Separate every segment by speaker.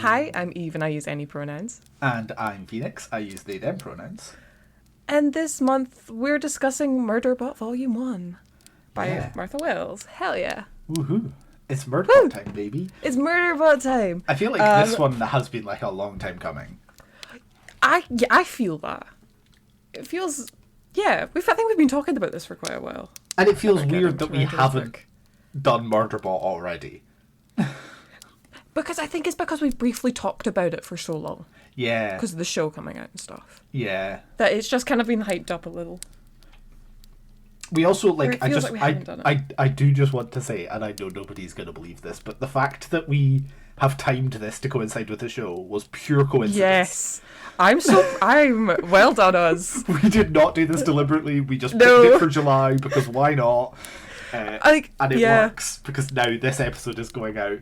Speaker 1: Hi, I'm Eve and I use any pronouns.
Speaker 2: And I'm Phoenix. I use they, them pronouns.
Speaker 1: And this month we're discussing Murderbot Volume 1 by Martha Wells. Hell yeah.
Speaker 2: Woohoo. It's Murderbot time, baby.
Speaker 1: It's Murderbot time.
Speaker 2: I feel like this one has been like a long time coming.
Speaker 1: I feel that. It feels... Yeah, I think we've been talking about this for quite a while.
Speaker 2: And it feels weird that we haven't done Murderbot already.
Speaker 1: Because I think it's because we've briefly talked about it for so long.
Speaker 2: Yeah.
Speaker 1: Because of the show coming out and stuff.
Speaker 2: Yeah.
Speaker 1: That it's just kind of been hyped up a little.
Speaker 2: We also, I do just want to say, and I know nobody's going to believe this, but the fact that we have timed this to coincide with the show was pure coincidence.
Speaker 1: Yes. I'm well done us.
Speaker 2: We did not do this deliberately. We just picked it for July because why not? And it works because now this episode is going out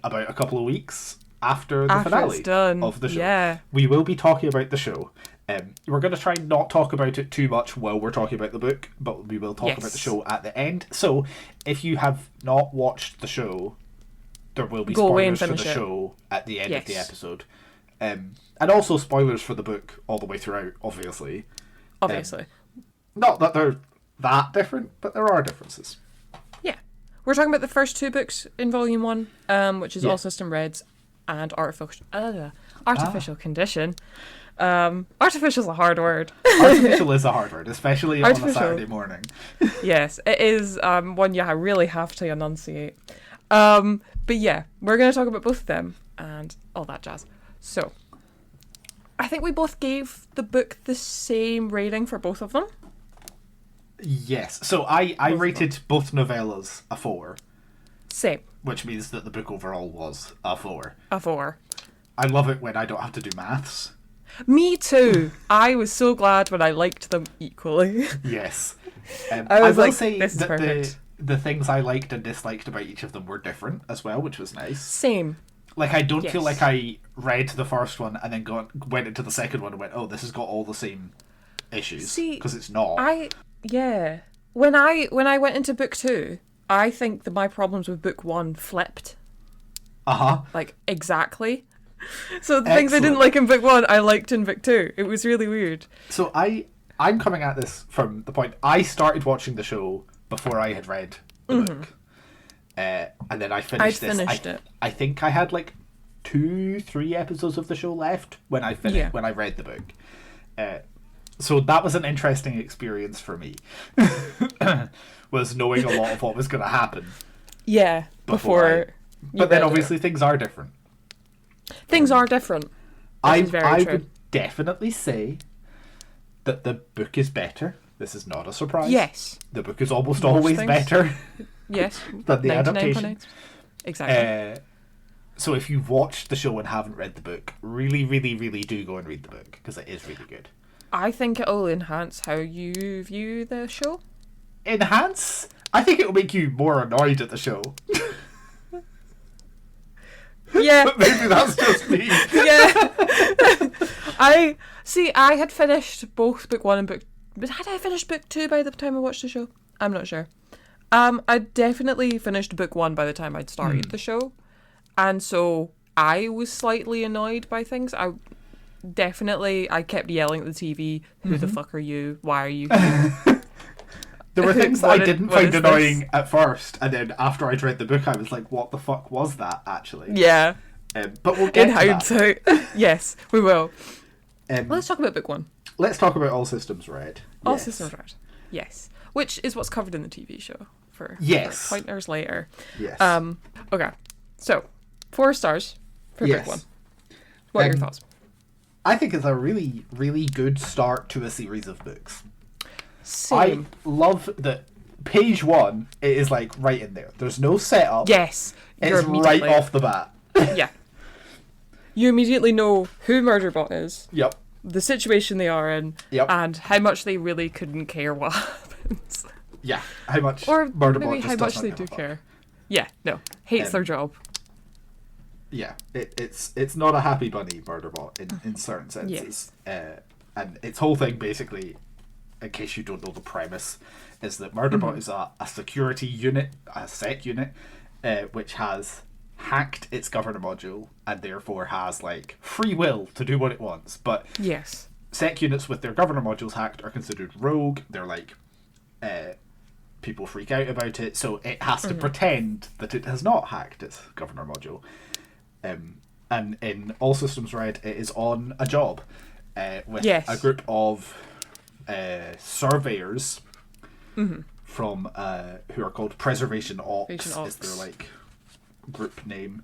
Speaker 2: about a couple of weeks after the finale of the show.
Speaker 1: Yeah.
Speaker 2: We will be talking about the show. We're going to try and not talk about it too much while we're talking about the book, but we will talk about the show at the end. So if you have not watched the show, there will be spoilers for the show at the end of the episode. And also spoilers for the book all the way throughout, obviously. Not that they're that different, but there are differences.
Speaker 1: Yeah. We're talking about the first two books in Volume 1, which is All System Reds and Artificial Condition. Artificial's a hard word.
Speaker 2: Artificial is a hard word, especially on a Saturday morning.
Speaker 1: Yes, it is one you really have to enunciate. But yeah, we're going to talk about both of them and all that jazz. So, I think we both gave the book the same rating for both of them.
Speaker 2: Yes. So I rated both novellas a 4.
Speaker 1: Same.
Speaker 2: Which means that the book overall was a 4.
Speaker 1: A 4.
Speaker 2: I love it when I don't have to do maths.
Speaker 1: Me too. I was so glad when I liked them equally.
Speaker 2: Yes.
Speaker 1: I will
Speaker 2: say
Speaker 1: this is
Speaker 2: that
Speaker 1: perfect.
Speaker 2: The things I liked and disliked about each of them were different as well, which was nice.
Speaker 1: Same.
Speaker 2: Like, I don't feel like I read the first one and then went into the second one and went, oh, this has got all the same issues. Because it's not.
Speaker 1: When I went into book 2, I think that my problems with book 1 flipped. Like, exactly. So the things I didn't like in book 1, I liked in book 2. It was really weird.
Speaker 2: So I'm coming at this from the point, I started watching the show before I had read the book. And then I finished it. I think I had like 2-3 episodes of the show left when I when I read the book. So that was an interesting experience for me. Was knowing a lot of what was going to happen.
Speaker 1: Yeah, before.
Speaker 2: But then obviously things are different.
Speaker 1: Things are different.
Speaker 2: I would definitely say that the book is better. This is not a surprise.
Speaker 1: Yes.
Speaker 2: The book is almost always better.
Speaker 1: Yes.
Speaker 2: Than the adaptation.
Speaker 1: Exactly.
Speaker 2: So if you've watched the show and haven't read the book, really, really, really do go and read the book, because it is really good.
Speaker 1: I think it will enhance how you view the show.
Speaker 2: Enhance? I think it will make you more annoyed at the show.
Speaker 1: Yeah.
Speaker 2: But maybe that's just me.
Speaker 1: Yeah. I had finished both book 1 and book... But had I finished book 2 by the time I watched the show? I'm not sure. I definitely finished book 1 by the time I'd started the show. And so I was slightly annoyed by things. I kept yelling at the TV, who the fuck are you? Why are you here?
Speaker 2: There were things that I didn't find annoying at first, and then after I'd read the book, I was like, what the fuck was that, actually?
Speaker 1: Yeah.
Speaker 2: But we'll get
Speaker 1: in hindsight. Yes, we will. Let's talk about book 1.
Speaker 2: Let's talk about All Systems Red.
Speaker 1: All Systems Red. Yes. Which is what's covered in the TV show for pointers later.
Speaker 2: Yes.
Speaker 1: Okay. So, 4 stars for book 1. What are your thoughts?
Speaker 2: I think it's a really, really good start to a series of books.
Speaker 1: Same.
Speaker 2: I love that page 1, it is like right in there. There's no setup.
Speaker 1: Yes.
Speaker 2: It's right off the bat.
Speaker 1: Yeah. You immediately know who Murderbot is.
Speaker 2: Yep.
Speaker 1: The situation they are in.
Speaker 2: Yep.
Speaker 1: And how much they really couldn't care what happens.
Speaker 2: Yeah. How much
Speaker 1: or
Speaker 2: Murderbot
Speaker 1: maybe
Speaker 2: just
Speaker 1: how much they do care. Yeah. No. Hates their job.
Speaker 2: Yeah. It's not a happy bunny, Murderbot, in certain senses.
Speaker 1: Yes.
Speaker 2: And its whole thing, basically, in case you don't know the premise, is that Murderbot is a security unit, a sec unit, which has hacked its governor module and therefore has like free will to do what it wants. But
Speaker 1: yes,
Speaker 2: sec units with their governor modules hacked are considered rogue. They're like people freak out about it, so it has to pretend that it has not hacked its governor module. And in All Systems Red, it is on a job with a group of surveyors from who are called Preservation Ops. Is their like group name,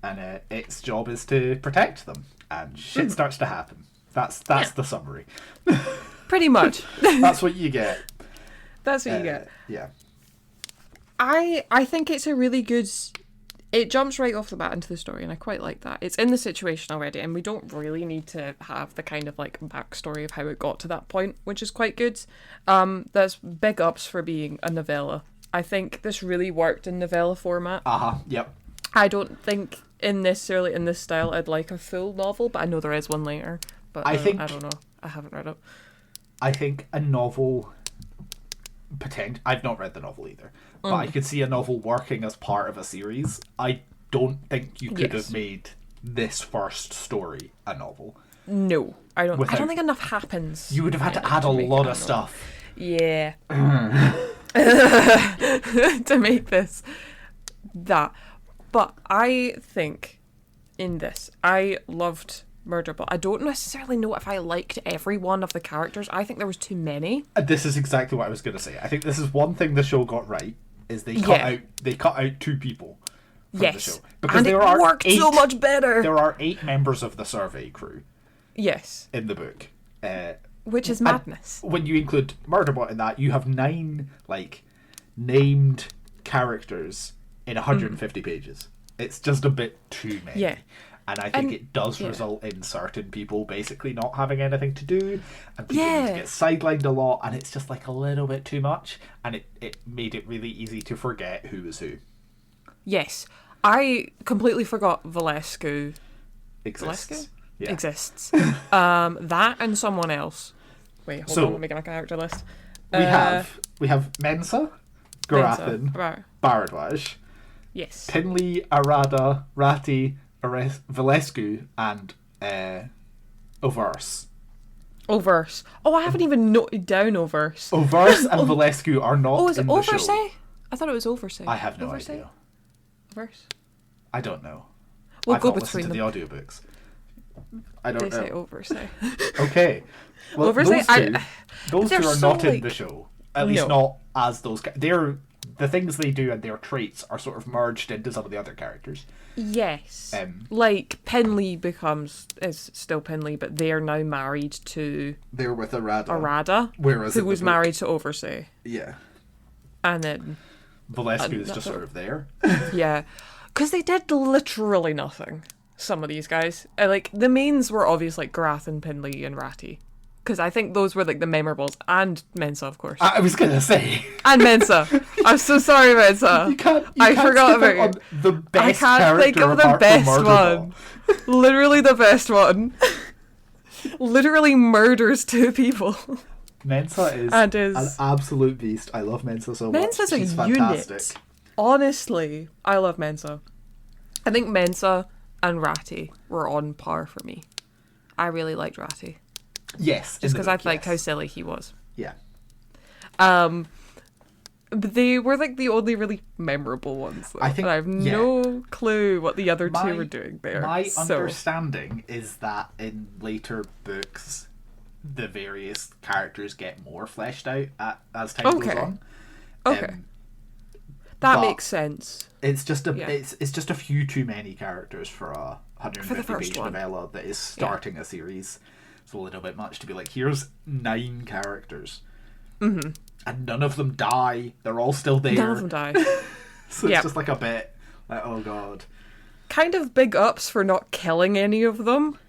Speaker 2: and its job is to protect them, and shit starts to happen. That's the summary.
Speaker 1: Pretty much.
Speaker 2: That's what you get.
Speaker 1: That's what you get.
Speaker 2: Yeah.
Speaker 1: I think it's a really good... It jumps right off the bat into the story, and I quite like that. It's in the situation already, and we don't really need to have the kind of like backstory of how it got to that point, which is quite good. That's big ups for being a novella. I think this really worked in novella format.
Speaker 2: Yep.
Speaker 1: I don't think necessarily in this style I'd like a full novel, but I know there is one later. But I don't know. I haven't read it.
Speaker 2: I think a novel... I've not read the novel either, but I could see a novel working as part of a series. I don't think you could have made this first story a novel.
Speaker 1: No, I don't think enough happens.
Speaker 2: You would have had to add a lot of stuff.
Speaker 1: Yeah. To make this that. But I think in this, I loved Murderbot. I don't necessarily know if I liked every one of the characters. I think there was too many.
Speaker 2: This is exactly what I was going to say. I think this is one thing the show got right, is they cut out 2 people from the show. Because
Speaker 1: and it worked so much better.
Speaker 2: There are 8 members of the survey crew.
Speaker 1: Yes.
Speaker 2: In the book.
Speaker 1: Which is madness.
Speaker 2: When you include Murderbot in that, you have 9 like named characters in 150 pages. It's just a bit too many. Yeah. And I think it does result in certain people basically not having anything to do and beginning to get sidelined a lot, and it's just like a little bit too much, and it made it really easy to forget who was who.
Speaker 1: Yes. I completely forgot Valescu
Speaker 2: exists. Yeah.
Speaker 1: Exists. That and someone else. Wait, hold on, let me get a character list.
Speaker 2: We have Mensa, Garathan, Bharadwaj,
Speaker 1: yes,
Speaker 2: Pinley, Arada, Ratti, Valescu, and Overse.
Speaker 1: Overse. Oh, I haven't even noted down Overse.
Speaker 2: Overse and Valescu are not in the show.
Speaker 1: Overse? I thought it was Overse.
Speaker 2: I have no idea.
Speaker 1: Overse?
Speaker 2: I don't know.
Speaker 1: We'll
Speaker 2: I've
Speaker 1: go
Speaker 2: not
Speaker 1: between
Speaker 2: listened to the audiobooks. I don't know.
Speaker 1: They say Overse.
Speaker 2: Okay. Well,
Speaker 1: Overse,
Speaker 2: those two are not in the show. At least not as those... They're... The things they do and their traits are sort of merged into some of the other characters.
Speaker 1: Yes. Like, Penley is still Penley, but they're now married to...
Speaker 2: They're with Arada.
Speaker 1: Who was married to Overse.
Speaker 2: Yeah.
Speaker 1: And then...
Speaker 2: Valescu is just sort of there.
Speaker 1: Yeah. Because they did literally nothing, some of these guys. Like, the mains were obvious, like, Garathan, Penley, and Ratti. Because I think those were like the memorables, and Mensa, of course.
Speaker 2: I was gonna say,
Speaker 1: and Mensa. I'm so sorry, Mensa. I forgot about you.
Speaker 2: The best
Speaker 1: I can't think of the best one. Literally the best one. Literally murders 2 people.
Speaker 2: Mensa is an absolute beast. I love Mensa so much.
Speaker 1: Mensa's
Speaker 2: She's
Speaker 1: a
Speaker 2: fantastic.
Speaker 1: unit. Honestly, I love Mensa. I think Mensa and Ratti were on par for me. I really liked Ratti.
Speaker 2: Yes,
Speaker 1: just because I liked how silly he was.
Speaker 2: Yeah.
Speaker 1: But they were like the only really memorable ones. Though. I have no clue what the other 2 were doing there.
Speaker 2: My understanding is that in later books, the various characters get more fleshed out as time goes on.
Speaker 1: Okay. That makes sense.
Speaker 2: It's just it's just a few too many characters for a 150-page novella that is starting a series. It's a little bit much to be like, here's 9 characters. Mm-hmm. And none of them die. They're all still there.
Speaker 1: None of them die.
Speaker 2: So it's just like a bit like, oh god.
Speaker 1: Kind of big ups for not killing any of them.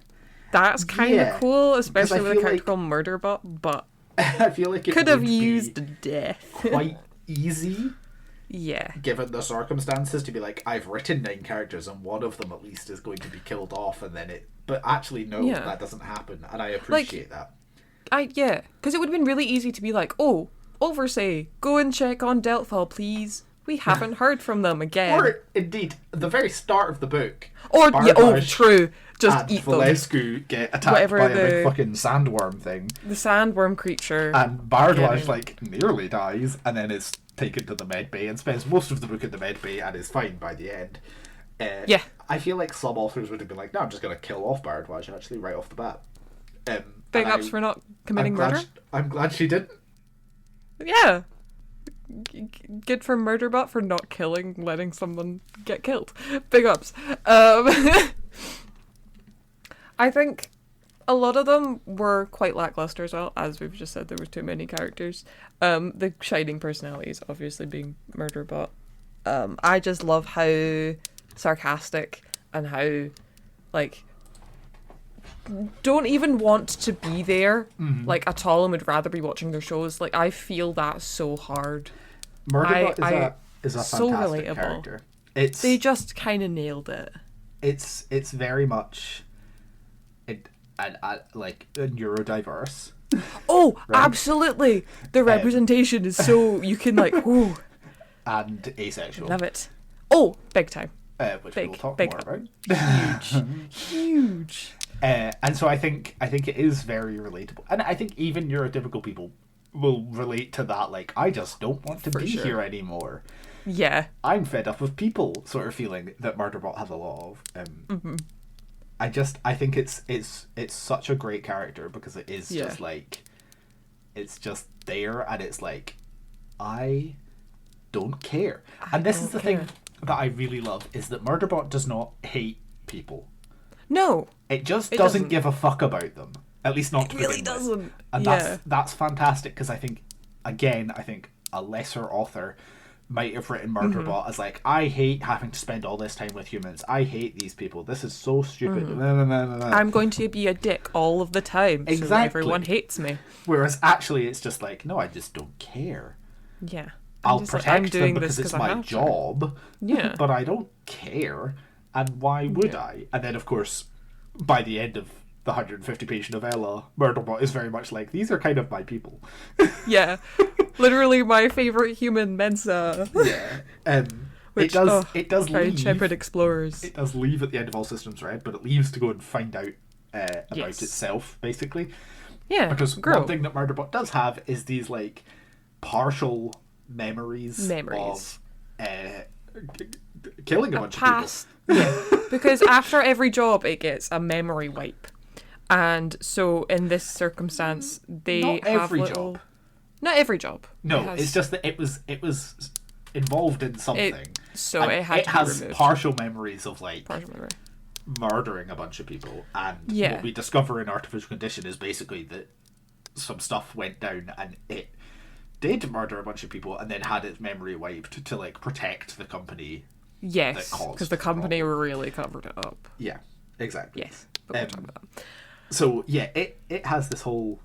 Speaker 1: That's kind of cool, especially with a character called Murderbot, but
Speaker 2: I feel like it
Speaker 1: could have used death.
Speaker 2: Quite easy.
Speaker 1: Yeah.
Speaker 2: Given the circumstances, to be like, I've written 9 characters and one of them at least is going to be killed off, and then but actually no, that doesn't happen, and I appreciate that. Because
Speaker 1: it would have been really easy to be like, oh, Oversay, go and check on Deltfall, please. we haven't heard from them again.
Speaker 2: Or, indeed, the very start of the book.
Speaker 1: Or,
Speaker 2: Bardash
Speaker 1: true. Just
Speaker 2: and
Speaker 1: eat them.
Speaker 2: Valescu get attacked
Speaker 1: Whatever
Speaker 2: by a big fucking sandworm thing.
Speaker 1: The sandworm creature.
Speaker 2: And Bardash, like, nearly dies, and then is taken to the med bay and spends most of the book in the med bay and is fine by the end.
Speaker 1: Yeah.
Speaker 2: I feel like some authors would have been like, no, I'm just going to kill off Bardash, actually, right off the bat.
Speaker 1: Big ups for not committing murder.
Speaker 2: I'm glad she didn't.
Speaker 1: Yeah. Good for Murderbot for not letting someone get killed. Big ups. I think a lot of them were quite lackluster as well. As we've just said, there were too many characters. The shining personalities, obviously, being Murderbot. I just love how sarcastic and how, like, don't even want to be there, like, at all, and would rather be watching their shows. Like, I feel that so hard.
Speaker 2: Murderbot is a
Speaker 1: so
Speaker 2: fantastic
Speaker 1: relatable.
Speaker 2: character.
Speaker 1: They just kind of nailed it.
Speaker 2: It's very much like neurodiverse.
Speaker 1: Oh,
Speaker 2: right?
Speaker 1: Absolutely. The representation is so you can like ooh.
Speaker 2: And asexual.
Speaker 1: Love it. Oh, big time.
Speaker 2: Which we will talk more about.
Speaker 1: Huge.
Speaker 2: And so I think it is very relatable, and I think even neurotypical people will relate to that. Like, I just don't want to be here anymore.
Speaker 1: Yeah.
Speaker 2: I'm fed up with people, sort of feeling that Murderbot has a lot of. I think it's such a great character because it is just like, it's just there, and it's like, I don't care. And this is the thing that I really love, is that Murderbot does not hate people.
Speaker 1: No.
Speaker 2: It just doesn't give a fuck about them. At least not to begin with.
Speaker 1: It really doesn't.
Speaker 2: And that's fantastic, because I think a lesser author might have written Murderbot as like, I hate having to spend all this time with humans. I hate these people. This is so stupid.
Speaker 1: I'm going to be a dick all of the time.
Speaker 2: Exactly.
Speaker 1: So everyone hates me.
Speaker 2: Whereas actually it's just like, no, I just don't care.
Speaker 1: Yeah.
Speaker 2: I'll protect them because it's my job.
Speaker 1: Yeah.
Speaker 2: But I don't care. And why would I? And then, of course, by the end of the 150-page novella, Murderbot is very much like, these are kind of my people.
Speaker 1: Yeah. Literally my favourite human, Mensa.
Speaker 2: Yeah.
Speaker 1: Which,
Speaker 2: it does leave.
Speaker 1: Shepherd Explorers.
Speaker 2: It does leave at the end of All Systems Red, but it leaves to go and find out about itself, basically.
Speaker 1: Yeah.
Speaker 2: Because one thing that Murderbot does have is these, like, partial memories. of killing a bunch of people.
Speaker 1: Yeah. Because after every job, it gets a memory wipe. And so in this circumstance, they
Speaker 2: Not
Speaker 1: have
Speaker 2: every
Speaker 1: little...
Speaker 2: job.
Speaker 1: Not every job.
Speaker 2: No, it's just that it was involved in something.
Speaker 1: It has
Speaker 2: partial memories of, like,
Speaker 1: memory.
Speaker 2: murdering a bunch of people, and
Speaker 1: Yeah.
Speaker 2: what we discover in Artificial Condition is basically that some stuff went down and it did murder a bunch of people and then had its memory wiped to, like, protect the company.
Speaker 1: Yes, because the company really covered it up.
Speaker 2: Yeah, exactly.
Speaker 1: Yes, but we'll talk about that.
Speaker 2: So yeah, it has this whole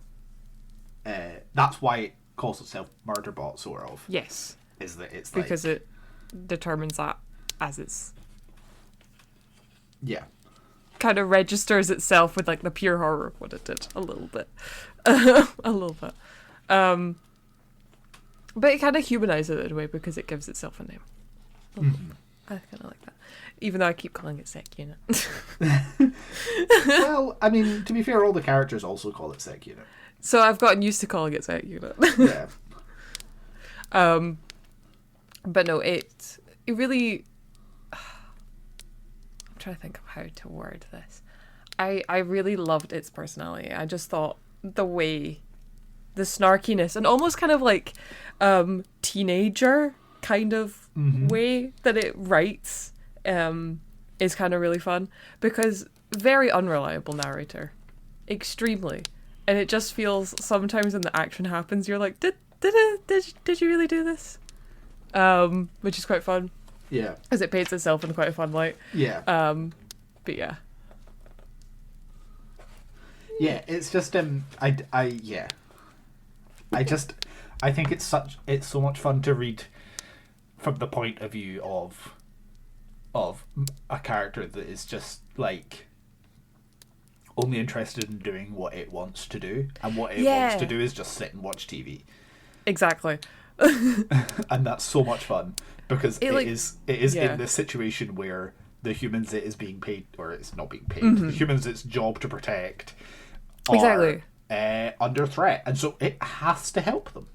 Speaker 2: that's why it calls itself Murderbot, sort of.
Speaker 1: Yes.
Speaker 2: Is that it's
Speaker 1: because it determines that as its kind of registers itself with, like, the pure horror of what it did a little bit. But it kind of humanizes it in a way because it gives itself a name. I kind of like that, even though I keep calling it Sec Unit.
Speaker 2: Well, I mean, to be fair, all the characters also call it Sec Unit.
Speaker 1: So I've gotten used to calling it Sec Unit.
Speaker 2: Yeah.
Speaker 1: But no, it really... I'm trying to think of how to word this. I really loved its personality. I just thought the way, the snarkiness, and almost kind of like teenager kind of way that it writes is kind of really fun, because very unreliable narrator, extremely, and it just feels sometimes when the action happens you're like, did you really do this? Which is quite fun.
Speaker 2: Yeah.
Speaker 1: Because it paints itself in quite a fun light.
Speaker 2: Yeah.
Speaker 1: But yeah.
Speaker 2: Yeah, it's just I think it's so much fun to read from the point of view of a character that is just, like, only interested in doing what it wants to do, and what it wants to do is just sit and watch TV.
Speaker 1: Exactly.
Speaker 2: And that's so much fun because it is
Speaker 1: yeah.
Speaker 2: in this situation where the humans it is being paid, or it's not being paid,
Speaker 1: Mm-hmm.
Speaker 2: the humans it's job to protect are
Speaker 1: Exactly.
Speaker 2: under threat, and so it has to help them.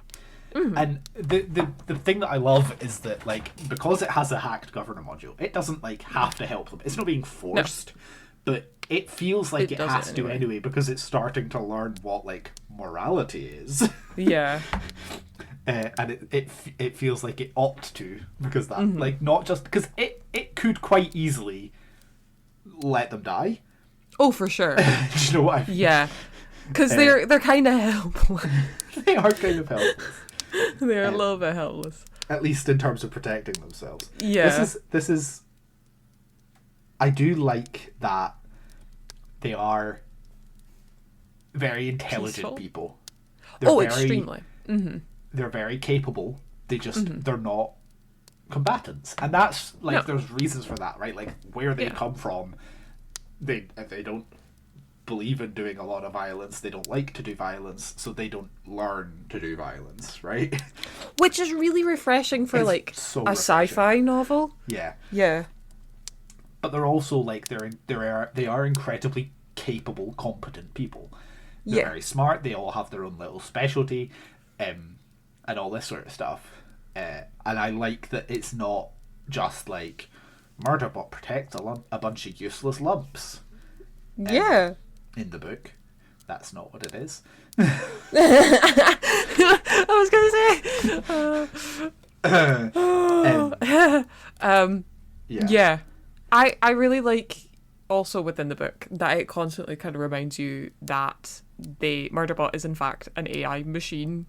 Speaker 1: Mm-hmm.
Speaker 2: And the thing that I love is that, like, because it has a hacked governor module, it doesn't like have to help them. It's not being forced, but it feels like it
Speaker 1: does
Speaker 2: has
Speaker 1: it
Speaker 2: to
Speaker 1: anyway.
Speaker 2: anyway because it's starting to learn what like morality is.
Speaker 1: Yeah.
Speaker 2: And it feels like it ought to, because that
Speaker 1: Mm-hmm.
Speaker 2: like not just because it could quite easily let them die.
Speaker 1: Oh, for sure.
Speaker 2: Do you know what I mean?
Speaker 1: Yeah. Because they're kind of helpless.
Speaker 2: They are kind of helpless,
Speaker 1: They're a little bit helpless.
Speaker 2: at least in terms of protecting themselves.
Speaker 1: Yeah.
Speaker 2: This is I do like that they are very intelligent
Speaker 1: Peaceful?
Speaker 2: people.
Speaker 1: Extremely. Mm-hmm.
Speaker 2: They're very capable. They just they're not combatants, and that's like
Speaker 1: No.
Speaker 2: there's reasons for that, right? Like where they
Speaker 1: Yeah.
Speaker 2: come from, they don't believe in doing a lot of violence. They don't like to do violence, so they don't learn to do violence, right?
Speaker 1: Which is really refreshing for
Speaker 2: It's
Speaker 1: like
Speaker 2: so
Speaker 1: a
Speaker 2: refreshing.
Speaker 1: sci-fi novel.
Speaker 2: Yeah,
Speaker 1: Yeah.
Speaker 2: but they're also like they are incredibly capable, competent people. They're
Speaker 1: Yeah.
Speaker 2: very smart. They all have their own little specialty, and all this sort of stuff. And I like that it's not just like Murderbot protects a bunch of useless lumps
Speaker 1: Yeah.
Speaker 2: in the book. That's not what it is.
Speaker 1: I was gonna say.
Speaker 2: Yeah.
Speaker 1: Yeah. I really like also within the book that it constantly kind of reminds you that Murderbot is in fact an AI machine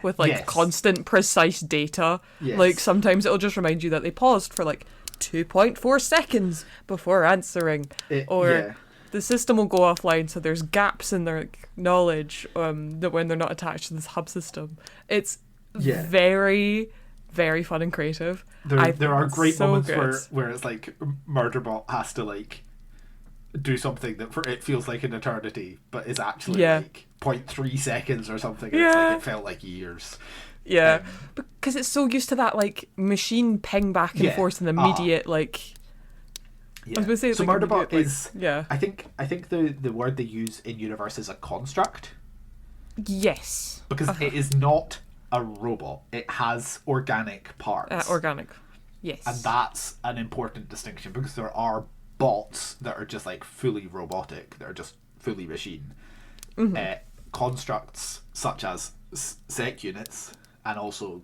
Speaker 1: with like
Speaker 2: Yes.
Speaker 1: constant precise data.
Speaker 2: Yes.
Speaker 1: Like sometimes it'll just remind you that they paused for like 2.4 seconds before answering, or
Speaker 2: Yeah.
Speaker 1: the system will go offline, so there's gaps in their like, knowledge that when they're not attached to this hub system. It's
Speaker 2: Yeah.
Speaker 1: very, very fun and creative. I
Speaker 2: There
Speaker 1: think
Speaker 2: are
Speaker 1: it's
Speaker 2: great
Speaker 1: so
Speaker 2: moments
Speaker 1: good.
Speaker 2: where it's like Murderbot has to like do something that for it feels like an eternity, but is actually
Speaker 1: Yeah.
Speaker 2: like 0.3 seconds or something. And it's
Speaker 1: Yeah.
Speaker 2: like it felt like years.
Speaker 1: Yeah, because it's so used to that like machine ping back and
Speaker 2: Yeah.
Speaker 1: forth and immediate like.
Speaker 2: Yeah.
Speaker 1: I was gonna say it's
Speaker 2: So
Speaker 1: like
Speaker 2: Murderbot
Speaker 1: immediate, like,
Speaker 2: is
Speaker 1: yeah.
Speaker 2: I think the word they use in universe is a construct,
Speaker 1: Yes.
Speaker 2: because it is not a robot. It has organic parts.
Speaker 1: Organic. Yes.
Speaker 2: And that's an important distinction, because there are bots that are just like fully robotic, that are just fully machine. Constructs such as sec units and also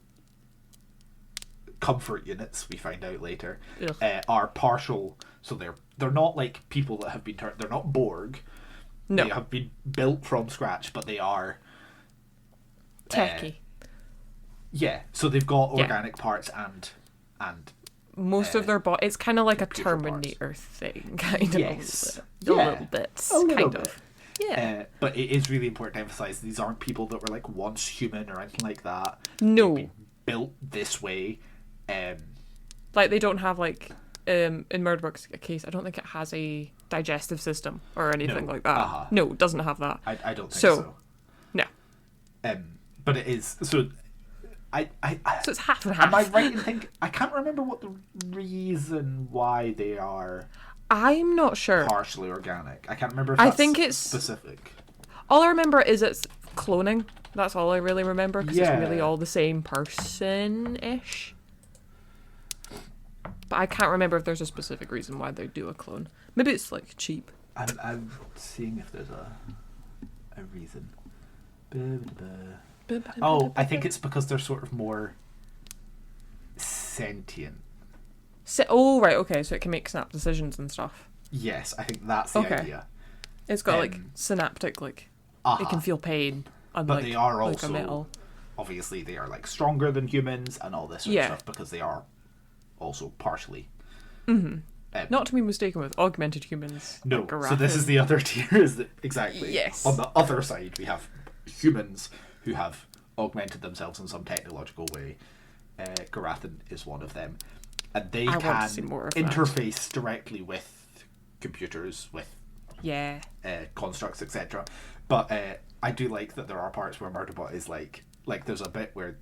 Speaker 2: comfort units, we find out later,
Speaker 1: Ugh.
Speaker 2: are partial. So they're not like people that have been turned. They're not Borg.
Speaker 1: No.
Speaker 2: They have been built from scratch, but they are
Speaker 1: Techie.
Speaker 2: yeah. So they've got
Speaker 1: Yeah.
Speaker 2: organic parts and
Speaker 1: Most of their it's kind of like a
Speaker 2: computer parts.
Speaker 1: Terminator thing, kind
Speaker 2: Yes.
Speaker 1: of.
Speaker 2: Yeah.
Speaker 1: A little bit.
Speaker 2: A little
Speaker 1: kind
Speaker 2: bit.
Speaker 1: of. Yeah.
Speaker 2: But it is really important to emphasize these aren't people that were like once human or anything like that.
Speaker 1: No.
Speaker 2: They've been built this way.
Speaker 1: Like they don't have like in Murderbot's case, I don't think it has a digestive system or anything
Speaker 2: No.
Speaker 1: like that.
Speaker 2: Uh-huh.
Speaker 1: No, it doesn't have that.
Speaker 2: I don't think
Speaker 1: So-
Speaker 2: so.
Speaker 1: No.
Speaker 2: But it is so. I
Speaker 1: So it's half and half.
Speaker 2: am I right in thinking I can't remember what the reason why they are
Speaker 1: I'm not sure.
Speaker 2: partially organic. I can't remember if
Speaker 1: I
Speaker 2: that's
Speaker 1: think it's-
Speaker 2: specific.
Speaker 1: All I remember is it's cloning. That's all I really remember because
Speaker 2: Yeah.
Speaker 1: it's really all the same person-ish. But I can't remember if there's a specific reason why they do a clone. Maybe it's like cheap.
Speaker 2: I'm seeing if there's a reason. Oh, I think it's because they're sort of more sentient.
Speaker 1: Oh, right, okay, so it can make snap decisions and stuff.
Speaker 2: Yes, I think that's the
Speaker 1: Okay.
Speaker 2: idea.
Speaker 1: It's got like
Speaker 2: Um,
Speaker 1: synaptic, like it can feel pain,
Speaker 2: But
Speaker 1: unlike
Speaker 2: they are
Speaker 1: like a
Speaker 2: also
Speaker 1: metal.
Speaker 2: obviously they are like stronger than humans and all this sort
Speaker 1: Yeah.
Speaker 2: of stuff, because they are also partially.
Speaker 1: Not to be mistaken with augmented humans.
Speaker 2: No,
Speaker 1: like
Speaker 2: so this is the other tier. Is that exactly?
Speaker 1: Yes.
Speaker 2: On the other side, we have humans who have augmented themselves in some technological way. Garathan is one of them, and they
Speaker 1: I want to
Speaker 2: can
Speaker 1: see more of that.
Speaker 2: interface directly with computers, with
Speaker 1: Yeah.
Speaker 2: constructs, etc. But I do like that there are parts where Murderbot is like there's a bit where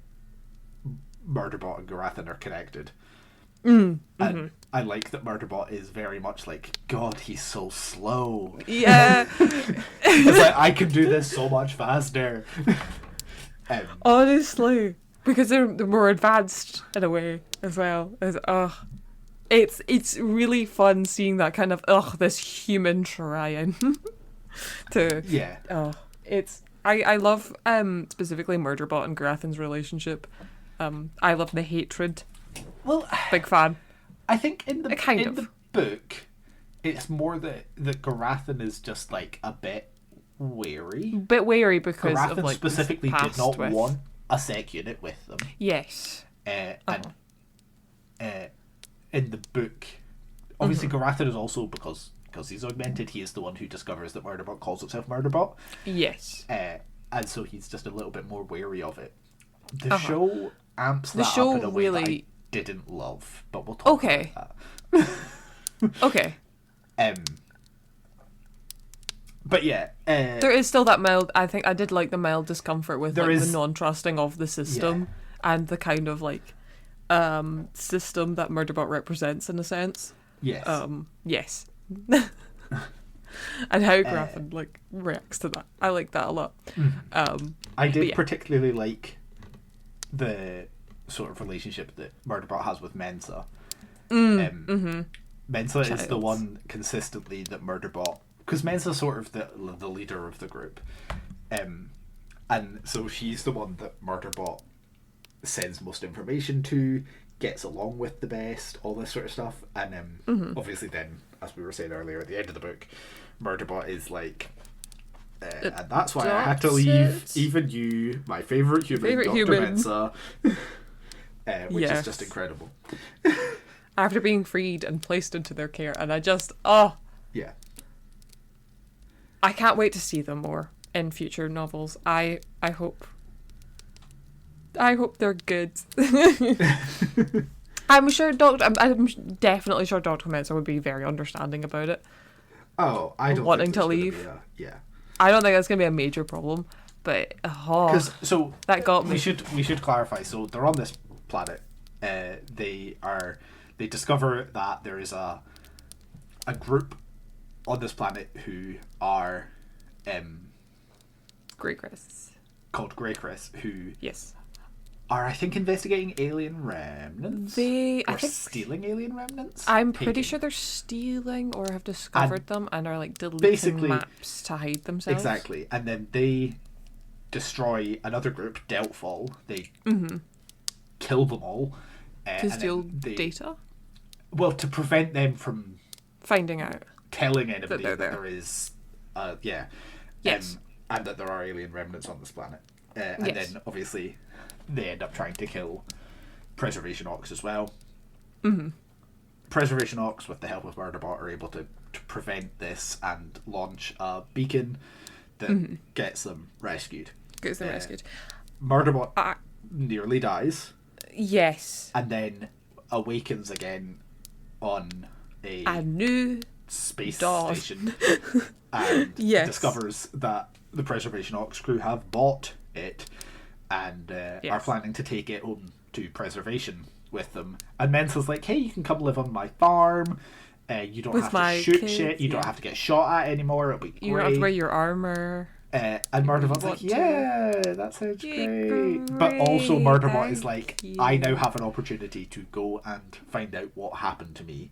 Speaker 2: Murderbot and Garathan are connected.
Speaker 1: Mm.
Speaker 2: And I like that Murderbot is very much like, God, he's so slow.
Speaker 1: Yeah.
Speaker 2: It's like, I can do this so much faster.
Speaker 1: Honestly, because they're more advanced in a way as well. It's really fun seeing that kind of this human trying to I love specifically Murderbot and Garathan's relationship. I love the hatred.
Speaker 2: Well,
Speaker 1: big fan.
Speaker 2: I think in the book, it's more that Garathan is just like a bit wary.
Speaker 1: Because
Speaker 2: Garathan
Speaker 1: of like
Speaker 2: specifically did not want a sec unit with them.
Speaker 1: Yes.
Speaker 2: And in the book, obviously Garathan is also because he's augmented. He is the one who discovers that Murderbot calls itself Murderbot.
Speaker 1: Yes.
Speaker 2: And so he's just a little bit more wary of it. The show amps that up in a way that I didn't love, but we'll talk about that.
Speaker 1: Okay.
Speaker 2: But yeah,
Speaker 1: there is still that mild. I think I did like the mild discomfort with the non-trusting of the system and the kind of like system that Murderbot represents in a sense.
Speaker 2: Yes.
Speaker 1: Yes. And how Garathan like reacts to that. I like that a lot.
Speaker 2: I did particularly like the sort of relationship that Murderbot has with Mensa. Mensa is the one consistently that Murderbot, because Mensa's sort of the leader of the group, and so she's the one that Murderbot sends most information to, gets along with the best, all this sort of stuff, and obviously then, as we were saying earlier at the end of the book, Murderbot is like, and that's why I had to leave even you, my favourite human, Dr. Mensa, which is just incredible.
Speaker 1: After being freed and placed into their care, and I just,
Speaker 2: yeah,
Speaker 1: I can't wait to see them more in future novels. I hope they're good. I'm sure I'm definitely sure Dr. Mensa would be very understanding about it.
Speaker 2: Oh, I don't
Speaker 1: wanting to leave.
Speaker 2: Yeah.
Speaker 1: I don't think that's gonna be a major problem, but that got me.
Speaker 2: We should clarify. So they're on this planet. They discover that there is a group on this planet who are
Speaker 1: Greycrests.
Speaker 2: Called Greycrests, who
Speaker 1: yes
Speaker 2: are, I think, investigating alien remnants. Stealing alien remnants.
Speaker 1: I'm pretty sure they're stealing or have discovered them and are like deleting maps to hide themselves.
Speaker 2: Exactly, and then they destroy another group, Deltfall. They kill them all
Speaker 1: to steal data.
Speaker 2: Well, to prevent them from
Speaker 1: finding out,
Speaker 2: telling anybody that
Speaker 1: there
Speaker 2: is,
Speaker 1: yes,
Speaker 2: and that there are alien remnants on this planet. And then obviously they end up trying to kill Preservation Ox as well. Preservation Ox, with the help of Murderbot, are able to prevent this and launch a beacon that gets them rescued. Murderbot nearly dies.
Speaker 1: Yes.
Speaker 2: And then awakens again on a
Speaker 1: new
Speaker 2: space station and discovers that the Preservation Ox crew have bought it and are planning to take it home to Preservation with them. And Mensa's like, hey, you can come live on my farm. You don't have to shoot shit. You don't have to get shot at anymore. It'll be great.
Speaker 1: You don't have to wear your armor.
Speaker 2: And Murderbot's like, that sounds great. But also Murderbot is like, I now have an opportunity to go and find out what happened to me.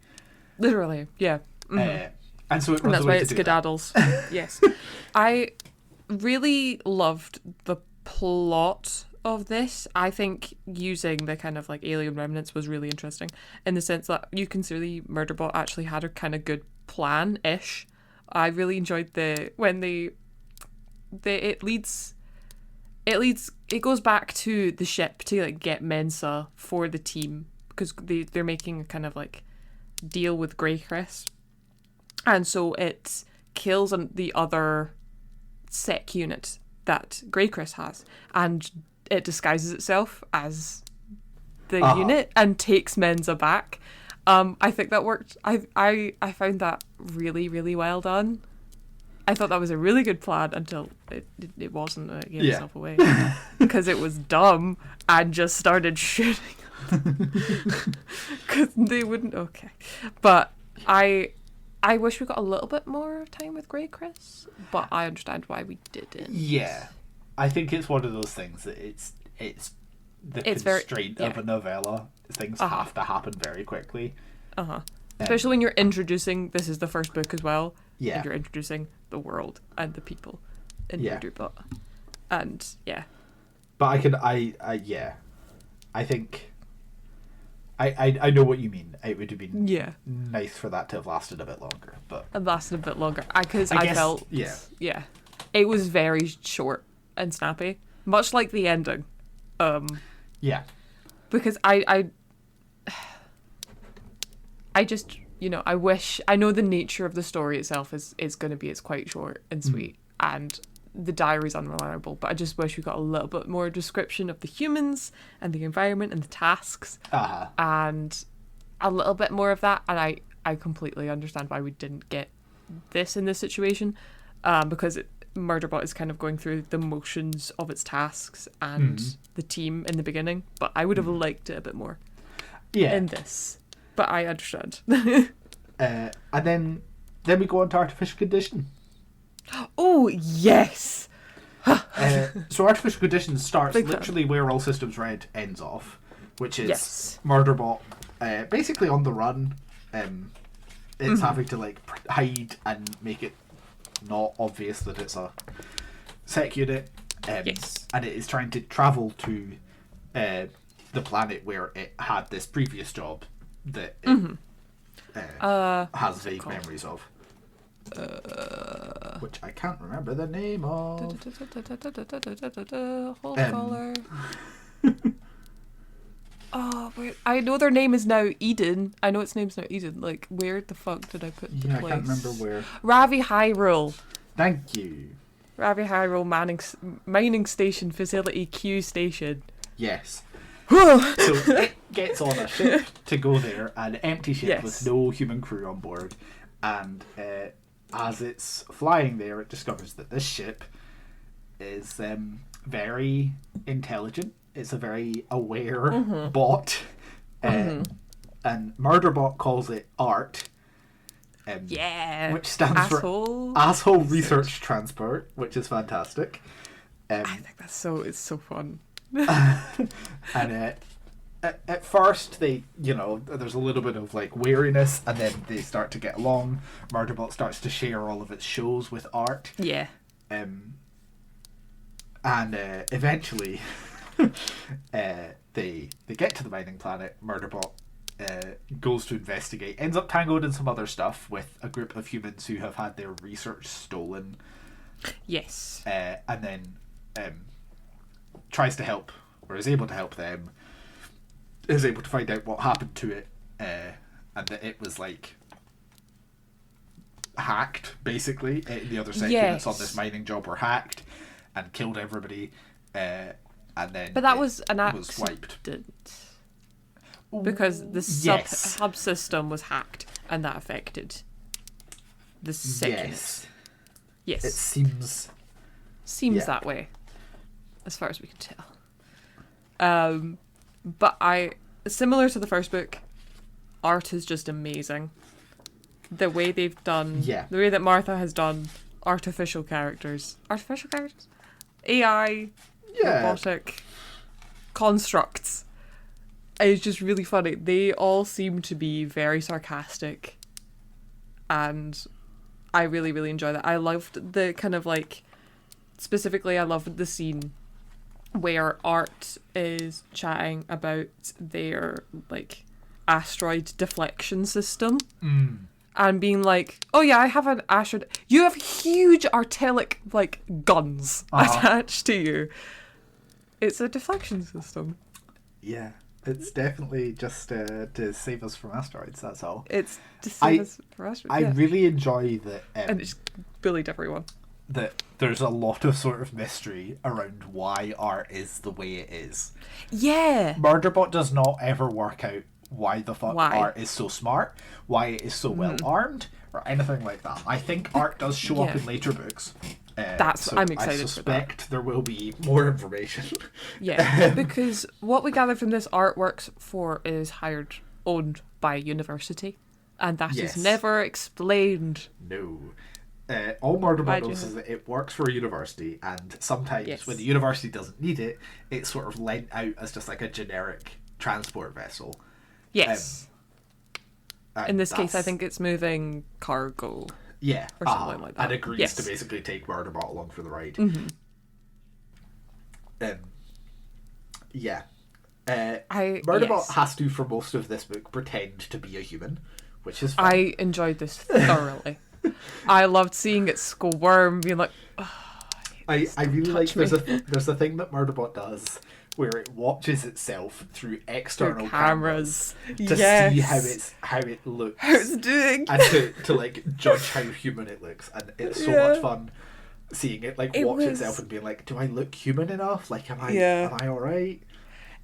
Speaker 1: Literally, yeah.
Speaker 2: And so
Speaker 1: that's why it skedaddles. Yes. I really loved the plot of this. I think using the kind of like alien remnants was really interesting in the sense that you can see Murderbot actually had a kind of good plan-ish. I really enjoyed it goes back to the ship to like get Mensa for the team because they're making a kind of like deal with Greycrest, and so it kills the other sec unit that Greycrest has, and it disguises itself as the unit and takes Mensa back. I think that worked. I found that really, really well done. I thought that was a really good plan until it wasn't. It gave itself away because it was dumb and just started shooting because they wouldn't. Okay, but I wish we got a little bit more time with Grey Chris, but I understand why we didn't.
Speaker 2: Yeah, I think it's one of those things that it's the constraint of a novella. Things have to happen very quickly.
Speaker 1: Especially when you're introducing. This is the first book as well.
Speaker 2: Yeah,
Speaker 1: and you're introducing the world and the people in Murderbot, and
Speaker 2: But I think I know what you mean. It would have been nice for that to have lasted a bit longer, but
Speaker 1: it lasted a bit longer. Because I felt it was very short and snappy, much like the ending. Because I just, I wish, I know the nature of the story itself is going to be, it's quite short and sweet, and the diary's unreliable, but I just wish we got a little bit more description of the humans and the environment and the tasks, and a little bit more of that, and I completely understand why we didn't get this in this situation, because Murderbot is kind of going through the motions of its tasks and the team in the beginning, but I would have liked it a bit more in this. But I understand.
Speaker 2: And then we go on to artificial condition.
Speaker 1: Oh, yes!
Speaker 2: So artificial condition starts literally where All Systems Red ends off, which is Murderbot basically on the run. It's having to hide and make it not obvious that it's a sec unit. And it is trying to travel to the planet where it had this previous job that it has vague memories of. Which I can't remember the name of.
Speaker 1: Hold color. Oh, wait. I know their name is now Eden. I know its name's now Eden. Where the fuck did I put the place?
Speaker 2: I can't remember where.
Speaker 1: Ravi Hyrule.
Speaker 2: Thank you.
Speaker 1: Ravi Hyrule mining station facility Q station.
Speaker 2: Yes. So it gets on a ship to go there, an empty ship with no human crew on board, and as it's flying there, it discovers that this ship is very intelligent. It's a very aware bot, and Murderbot calls it ART, which stands for Asshole Research Transport, which is fantastic.
Speaker 1: I think it's so fun.
Speaker 2: And at first they, there's a little bit of wariness, and then they start to get along. Murderbot starts to share all of its shows with Art. And eventually they get to the mining planet. Murderbot goes to investigate, ends up tangled in some other stuff with a group of humans who have had their research stolen. And then tries to help, or is able to help them, is able to find out what happened to it, and that it was hacked, basically. The other sec units on this mining job were hacked and killed everybody, and then
Speaker 1: but that was an accident.
Speaker 2: Was wiped.
Speaker 1: Because the subsystem was hacked, and that affected the sec units. Yes.
Speaker 2: It seems
Speaker 1: that way, as far as we can tell. But similar to the first book, Art is just amazing. The way they've done, the way that Martha has done artificial characters, AI, robotic constructs, is just really funny. They all seem to be very sarcastic, and I really, really enjoy that. I loved the kind of specifically, I loved the scene where Art is chatting about their asteroid deflection system and being oh yeah, I have an asteroid. You have huge artillery guns attached to you. It's a deflection system.
Speaker 2: Yeah, it's definitely just to save us from asteroids. That's all.
Speaker 1: It's to save us from asteroids.
Speaker 2: I really enjoy that.
Speaker 1: And it's bullied everyone.
Speaker 2: That there's a lot of sort of mystery around why Art is the way it is.
Speaker 1: Yeah.
Speaker 2: Murderbot does not ever work out why the fuck Art is so smart, why it is so well armed, or anything like that. I think art does show up in later books.
Speaker 1: I'm excited for that.
Speaker 2: I suspect there will be more information.
Speaker 1: Yeah, because what we gather from this artworks for is owned by a university, and that is never explained.
Speaker 2: No. All Murderbot knows is that it works for a university, and sometimes when the university doesn't need it, it's sort of lent out as just like a generic transport vessel.
Speaker 1: Yes. In this case, I think it's moving cargo.
Speaker 2: Yeah.
Speaker 1: Or something like that.
Speaker 2: And agrees to basically take Murderbot along for the ride.
Speaker 1: Mm-hmm.
Speaker 2: Murderbot has to, for most of this book, pretend to be a human, which is fun.
Speaker 1: I enjoyed this thoroughly. I loved seeing it squirm, being like,
Speaker 2: I really like there's a thing that Murderbot does where it watches itself through external cameras to see how it looks,
Speaker 1: how it's doing,
Speaker 2: and to like judge how human it looks, and it's so much fun seeing it like watch itself and being like, do I look human enough? Like, am I all right?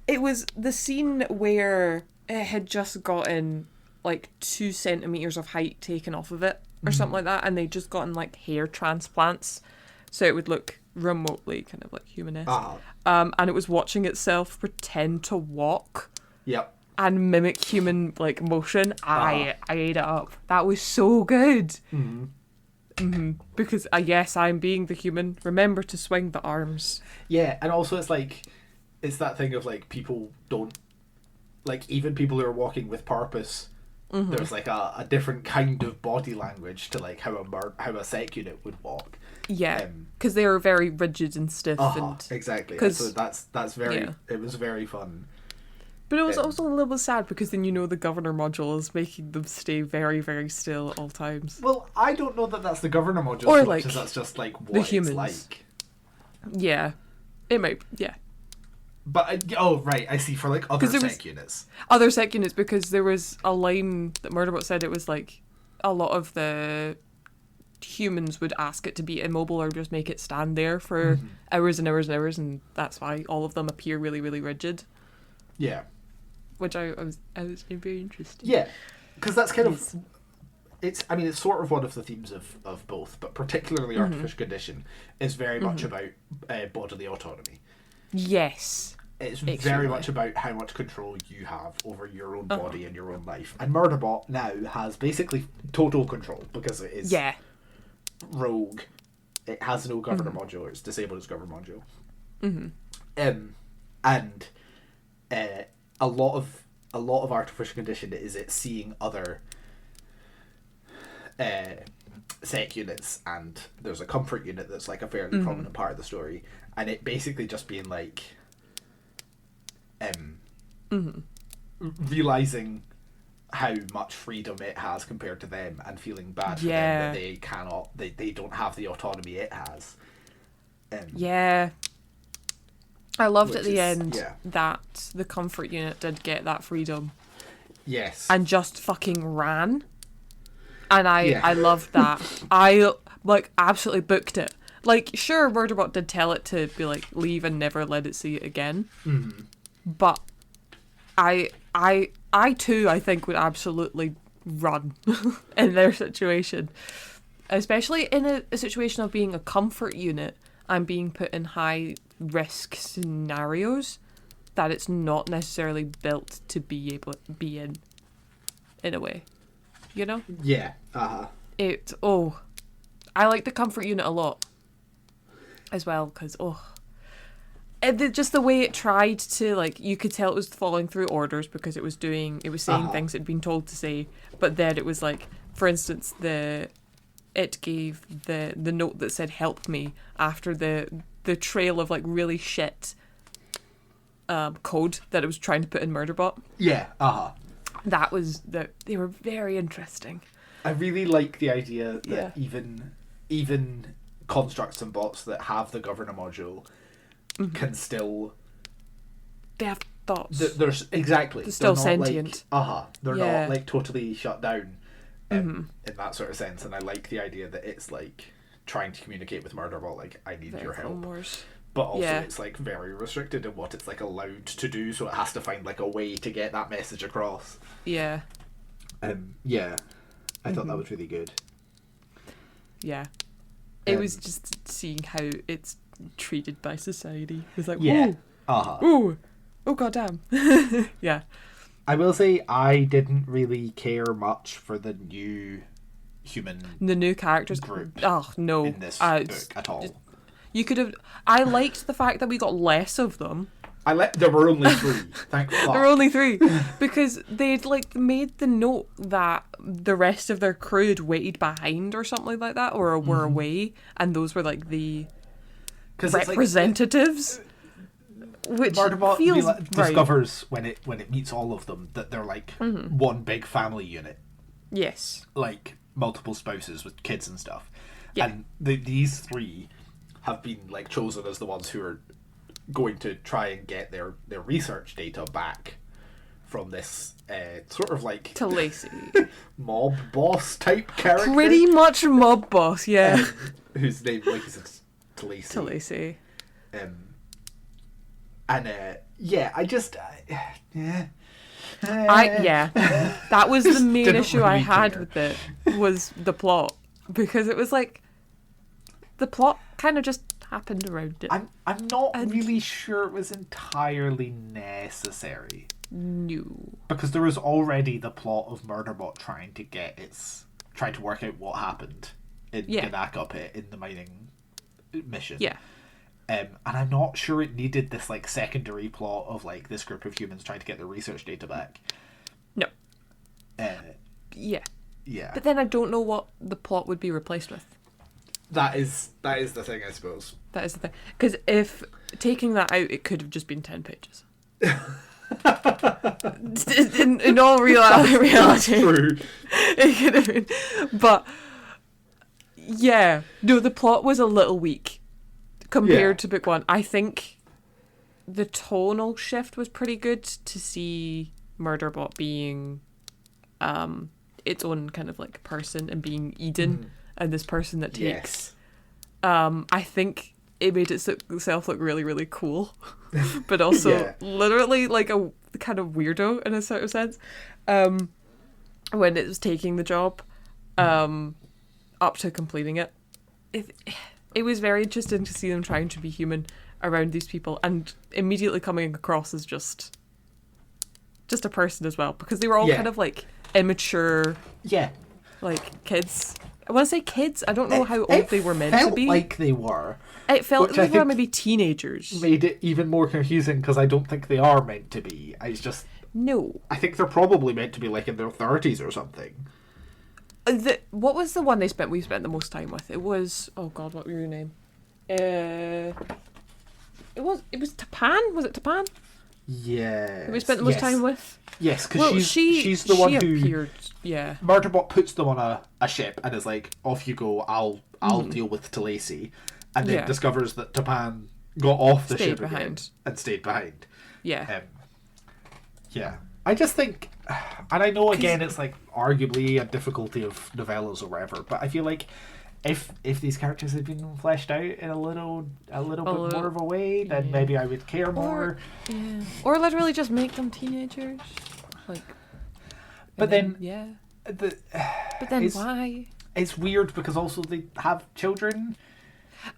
Speaker 1: It was the scene where it had just gotten like 2 centimeters of height taken off of it or something like that, and they'd just gotten like hair transplants, so it would look remotely kind of like humanesque. And it was watching itself pretend to walk.
Speaker 2: Yep.
Speaker 1: And mimic human like motion. I ate it up. That was so good. Because yes, I'm being the human. Remember to swing the arms.
Speaker 2: Yeah, and also it's that thing of like people don't like, even people who are walking with purpose. There's like a different kind of body language to like how a sec unit would walk.
Speaker 1: Yeah, because they were very rigid and stiff.
Speaker 2: Exactly. So that's very. It was very fun.
Speaker 1: But it was also a little bit sad because then the governor module is making them stay very, very still at all times.
Speaker 2: Well, I don't know that that's the governor module,
Speaker 1: or
Speaker 2: so
Speaker 1: like
Speaker 2: that's just like what
Speaker 1: the humans.
Speaker 2: It's like.
Speaker 1: Yeah, it might. Yeah.
Speaker 2: But right, I see, for like other sec units.
Speaker 1: Other sec units, because there was a line that Murderbot said it was like a lot of the humans would ask it to be immobile or just make it stand there for hours and hours and hours, and that's why all of them appear really, really rigid.
Speaker 2: Yeah.
Speaker 1: Which I was very interested.
Speaker 2: Yeah, because that's kind of it's sort of one of the themes of both, but particularly Artificial Condition is very much about bodily autonomy.
Speaker 1: Yes.
Speaker 2: It's very much about how much control you have over your own body and your own life. And Murderbot now has basically total control because it is rogue. It has no governor module. It's disabled its governor module. And a lot of Artificial Condition is it seeing other sec units, and there's a comfort unit that's like a fairly prominent part of the story, and it basically just being like realizing how much freedom it has compared to them, and feeling bad for them that they don't have the autonomy it has.
Speaker 1: I loved at the end that the comfort unit did get that freedom.
Speaker 2: Yes.
Speaker 1: And just fucking ran. And I loved that. I like absolutely booked it. Like, sure, Murderbot did tell it to be like, leave and never let it see it again. But I too, I think, would absolutely run in their situation. Especially in a situation of being a comfort unit and being put in high risk scenarios that it's not necessarily built to be able to be in a way. You know?
Speaker 2: Yeah.
Speaker 1: I like the comfort unit a lot as well, because just the way it tried to, like, you could tell it was following through orders because it was saying things it'd been told to say, but then it was like, for instance, it gave the note that said "help me" after the trail of like really shit code that it was trying to put in Murderbot.
Speaker 2: Yeah.
Speaker 1: That was they were very interesting.
Speaker 2: I really like the idea that even constructs and bots that have the governor module can still,
Speaker 1: they have thoughts.
Speaker 2: There's exactly.
Speaker 1: They're still sentient.
Speaker 2: Like, they're not like totally shut down in that sort of sense. And I like the idea that it's like trying to communicate with Murderbot, like, I need your help. But also it's like very restricted in what it's like allowed to do, so it has to find like a way to get that message across.
Speaker 1: Yeah.
Speaker 2: I thought that was really good.
Speaker 1: Yeah. It was just seeing how it's treated by society. It was like,
Speaker 2: Yeah.
Speaker 1: ooh, oh goddamn. Yeah.
Speaker 2: I will say I didn't really care much for the new
Speaker 1: characters
Speaker 2: group.
Speaker 1: Oh no,
Speaker 2: in this book at all.
Speaker 1: You could have. I liked the fact that we got less of them.
Speaker 2: There were only 3. Thank God.
Speaker 1: There were only 3 because they'd like made the note that the rest of their crew had waited behind or something like that, or were away, and those were like the representatives. Which
Speaker 2: Murderbot
Speaker 1: feels
Speaker 2: discovers when it meets all of them that they're like one big family unit.
Speaker 1: Yes.
Speaker 2: Like multiple spouses with kids and stuff.
Speaker 1: Yeah.
Speaker 2: And these 3 have been like chosen as the ones who are going to try and get their research data back from this sort of like
Speaker 1: Talisi.
Speaker 2: mob boss type character.
Speaker 1: Pretty much mob boss, yeah.
Speaker 2: Whose name like is Talisi.
Speaker 1: Talisi.
Speaker 2: I just
Speaker 1: that was the main
Speaker 2: Didn't
Speaker 1: issue
Speaker 2: really
Speaker 1: I had
Speaker 2: care.
Speaker 1: with it, was the plot, because it was like the plot kind of just happened around it.
Speaker 2: I'm not really sure it was entirely necessary.
Speaker 1: No,
Speaker 2: Because there was already the plot of Murderbot trying to work out what happened in Ganaka Pit in the mining mission.
Speaker 1: Yeah.
Speaker 2: And I'm not sure it needed this like secondary plot of like this group of humans trying to get their research data back.
Speaker 1: No.
Speaker 2: Yeah.
Speaker 1: But then I don't know what the plot would be replaced with.
Speaker 2: That is the thing, I suppose.
Speaker 1: That is the thing. Because if taking that out, it could have just been 10 pages. in all reality.
Speaker 2: That's true.
Speaker 1: It could have been. But, yeah. No, the plot was a little weak compared to book 1. I think the tonal shift was pretty good to see Murderbot being its own kind of like person and being Eden and this person that takes. I think it made itself look really, really cool, but also literally like a kind of weirdo in a sort of sense when it was taking the job up to completing it. It was very interesting to see them trying to be human around these people and immediately coming across as just a person as well, because they were all kind of like immature, like kids. I want to say kids. I don't know how old they were meant to be.
Speaker 2: Like they were.
Speaker 1: It felt like they were maybe teenagers.
Speaker 2: Made it even more confusing because I don't think they are meant to be. It's just
Speaker 1: no.
Speaker 2: I think they're probably meant to be like in their 30s or something.
Speaker 1: What was the one we spent the most time with? It was, oh god, what was your name? It was Tapan. Was it Tapan?
Speaker 2: Yeah.
Speaker 1: We spent the most time with.
Speaker 2: Yes, because she's the one who
Speaker 1: appeared. Yeah.
Speaker 2: Murderbot puts them on a ship and is like, "Off you go. I'll deal with Talisi," and then discovers that Tapan got off the ship again and stayed behind.
Speaker 1: Yeah.
Speaker 2: I just think, and I know again it's like arguably a difficulty of novellas or whatever, but I feel like if these characters had been fleshed out in a little bit more of a way, then maybe I would care more.
Speaker 1: Or literally just make them teenagers. Like.
Speaker 2: But then.
Speaker 1: But then why?
Speaker 2: It's weird because also they have children.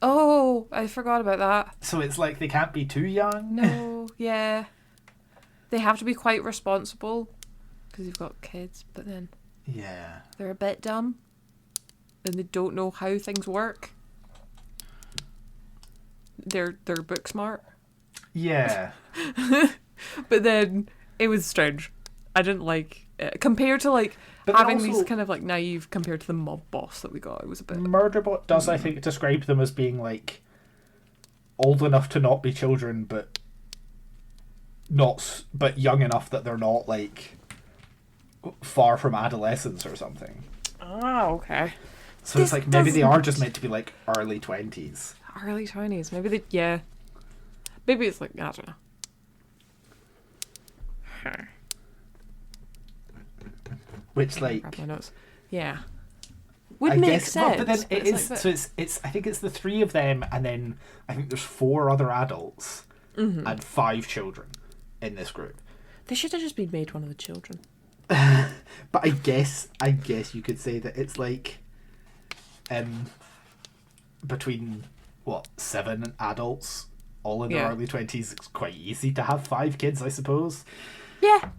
Speaker 1: Oh, I forgot about that.
Speaker 2: So it's like they can't be too young.
Speaker 1: No, yeah. They have to be quite responsible because you've got kids, but then they're a bit dumb and they don't know how things work. They're book smart.
Speaker 2: Yeah.
Speaker 1: But then it was strange. I didn't like it. Compared to like having these kind of like naive compared to the mob boss that we got. It was a bit.
Speaker 2: Murderbot does, I think, describe them as being like old enough to not be children, but young enough that they're not like far from adolescence or something.
Speaker 1: Ah, okay.
Speaker 2: So it's like maybe they are just meant to be like early 20s.
Speaker 1: Early 20s. Maybe they, maybe it's like, I don't know.
Speaker 2: Which like
Speaker 1: grab my notes. Would make sense.
Speaker 2: But then it is like, so it's I think it's the 3 of them, and then I think there's 4 other adults and 5 children in this group.
Speaker 1: They should have just been made one of the children.
Speaker 2: But I guess you could say that it's like, between what 7 adults, all in their early 20s. It's quite easy to have 5 kids, I suppose.
Speaker 1: Yeah.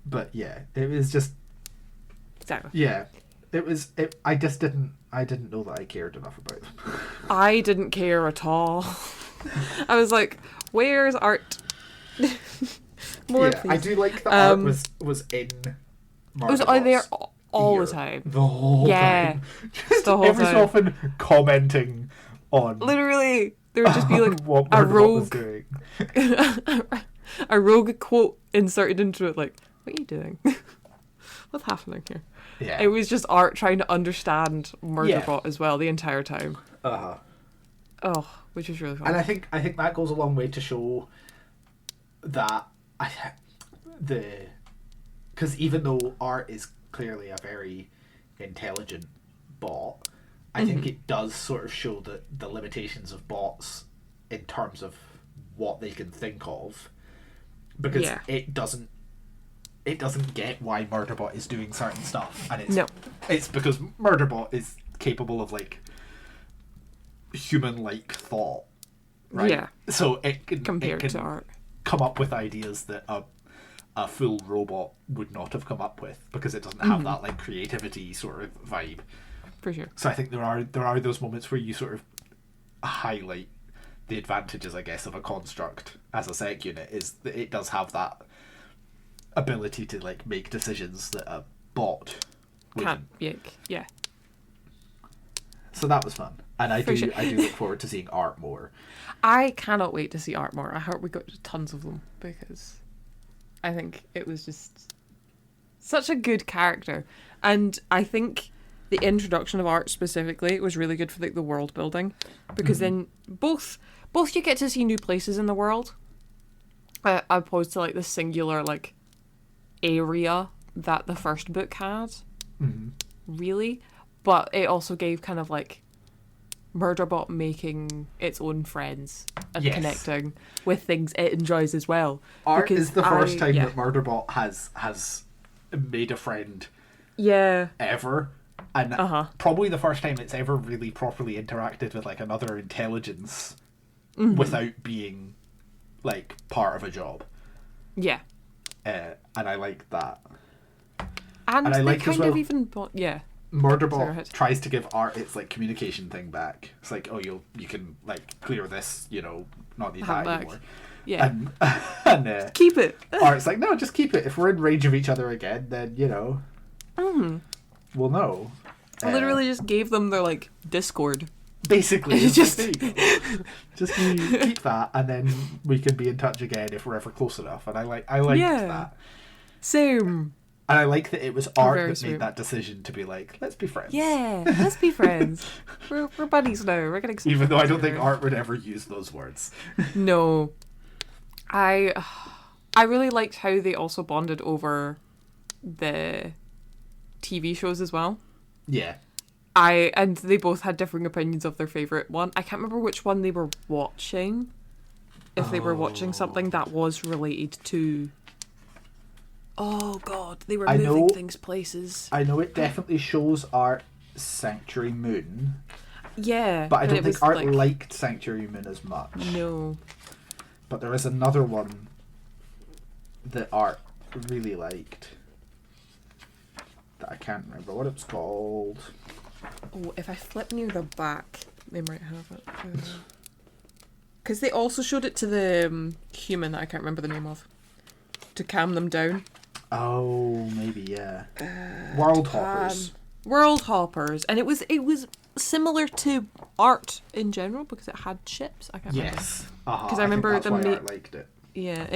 Speaker 2: But yeah, it was just.
Speaker 1: Exactly.
Speaker 2: Yeah, it was. I just didn't. I didn't know that I cared enough about them.
Speaker 1: I didn't care at all. I was like, "Where's Art?" More,
Speaker 2: yeah,
Speaker 1: please.
Speaker 2: I do like that Art was in.
Speaker 1: It was out there all the time.
Speaker 2: The whole time. Just
Speaker 1: the whole
Speaker 2: every
Speaker 1: time.
Speaker 2: so often commenting on.
Speaker 1: Literally, there would just be like
Speaker 2: what
Speaker 1: a
Speaker 2: Murderbot was
Speaker 1: rogue,
Speaker 2: doing.
Speaker 1: a rogue quote inserted into it. Like, what are you doing? What's happening here?
Speaker 2: Yeah.
Speaker 1: It was just Art trying to understand Murderbot as well the entire time. Oh, which was really fun.
Speaker 2: And I think that goes a long way to show that because even though Art is clearly a very intelligent bot, I think it does sort of show the limitations of bots in terms of what they can think of, because it doesn't get why Murderbot is doing certain stuff, and it's because Murderbot is capable of like human-like thought, right?
Speaker 1: Yeah.
Speaker 2: So it can
Speaker 1: to Art,
Speaker 2: come up with ideas that a full robot would not have come up with, because it doesn't have that like creativity sort of vibe.
Speaker 1: For sure.
Speaker 2: So I think there are those moments where you sort of highlight the advantages, I guess, of a construct as a sec unit, is that it does have that ability to like make decisions that a bot wouldn't.
Speaker 1: Yeah.
Speaker 2: So that was fun, and I do look forward to seeing Art more.
Speaker 1: I cannot wait to see Art more. I hope we got tons of them, because I think it was just such a good character, and I think the introduction of Art specifically was really good for like the world building, because then both you get to see new places in the world, opposed to like the singular like area that the first book had, really. But it also gave kind of like Murderbot making its own friends and connecting with things it enjoys as well.
Speaker 2: Art is the first time that Murderbot has made a friend ever, and probably the first time it's ever really properly interacted with like another intelligence without being like part of a job.
Speaker 1: Yeah.
Speaker 2: And I like that.
Speaker 1: And I like kind of even
Speaker 2: Murderbot tries to give Art its like communication thing back. It's like, oh, you can like clear this, not need that anymore.
Speaker 1: Yeah.
Speaker 2: And
Speaker 1: keep it.
Speaker 2: Art's like, no, just keep it. If we're in range of each other again, then we'll know.
Speaker 1: I literally just gave them their like Discord.
Speaker 2: Basically, just keep that, and then we can be in touch again if we're ever close enough. And I liked that.
Speaker 1: Same.
Speaker 2: And I like that it was Art that made that decision to be like, let's be friends.
Speaker 1: Yeah, let's be friends. We're buddies now. We're getting
Speaker 2: even though I don't think Art would ever use those words.
Speaker 1: No. I really liked how they also bonded over the TV shows as well.
Speaker 2: Yeah.
Speaker 1: And they both had differing opinions of their favourite one. I can't remember which one they were watching. If they were watching something that was related to... Oh god, they were moving things places.
Speaker 2: I know it definitely shows Art Sanctuary Moon.
Speaker 1: Yeah.
Speaker 2: But I don't think Art liked Sanctuary Moon as much.
Speaker 1: No.
Speaker 2: But there is another one that Art really liked that I can't remember what it's called.
Speaker 1: Oh, if I flip near the back, they might have it. Because they also showed it to the human that I can't remember the name of, to calm them down.
Speaker 2: Oh, maybe, yeah. World Hoppers.
Speaker 1: World Hoppers. And it was similar to Art in general, because it had ships. I can't remember.
Speaker 2: Yes. Because
Speaker 1: I remember
Speaker 2: that's why Art liked it.
Speaker 1: Yeah,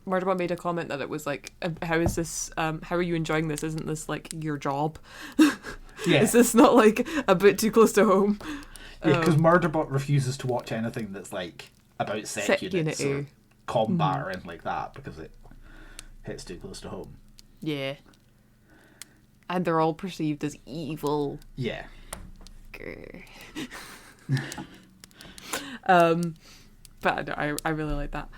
Speaker 1: Murderbot made a comment that it was like, how is this, how are you enjoying this? Isn't this like your job?
Speaker 2: Yeah.
Speaker 1: Is this not like a bit too close to home?
Speaker 2: Yeah, because Murderbot refuses to watch anything that's like about sec units or combat or anything like that, because it hits too close to home.
Speaker 1: Yeah. And they're all perceived as evil.
Speaker 2: Yeah.
Speaker 1: But I really like that.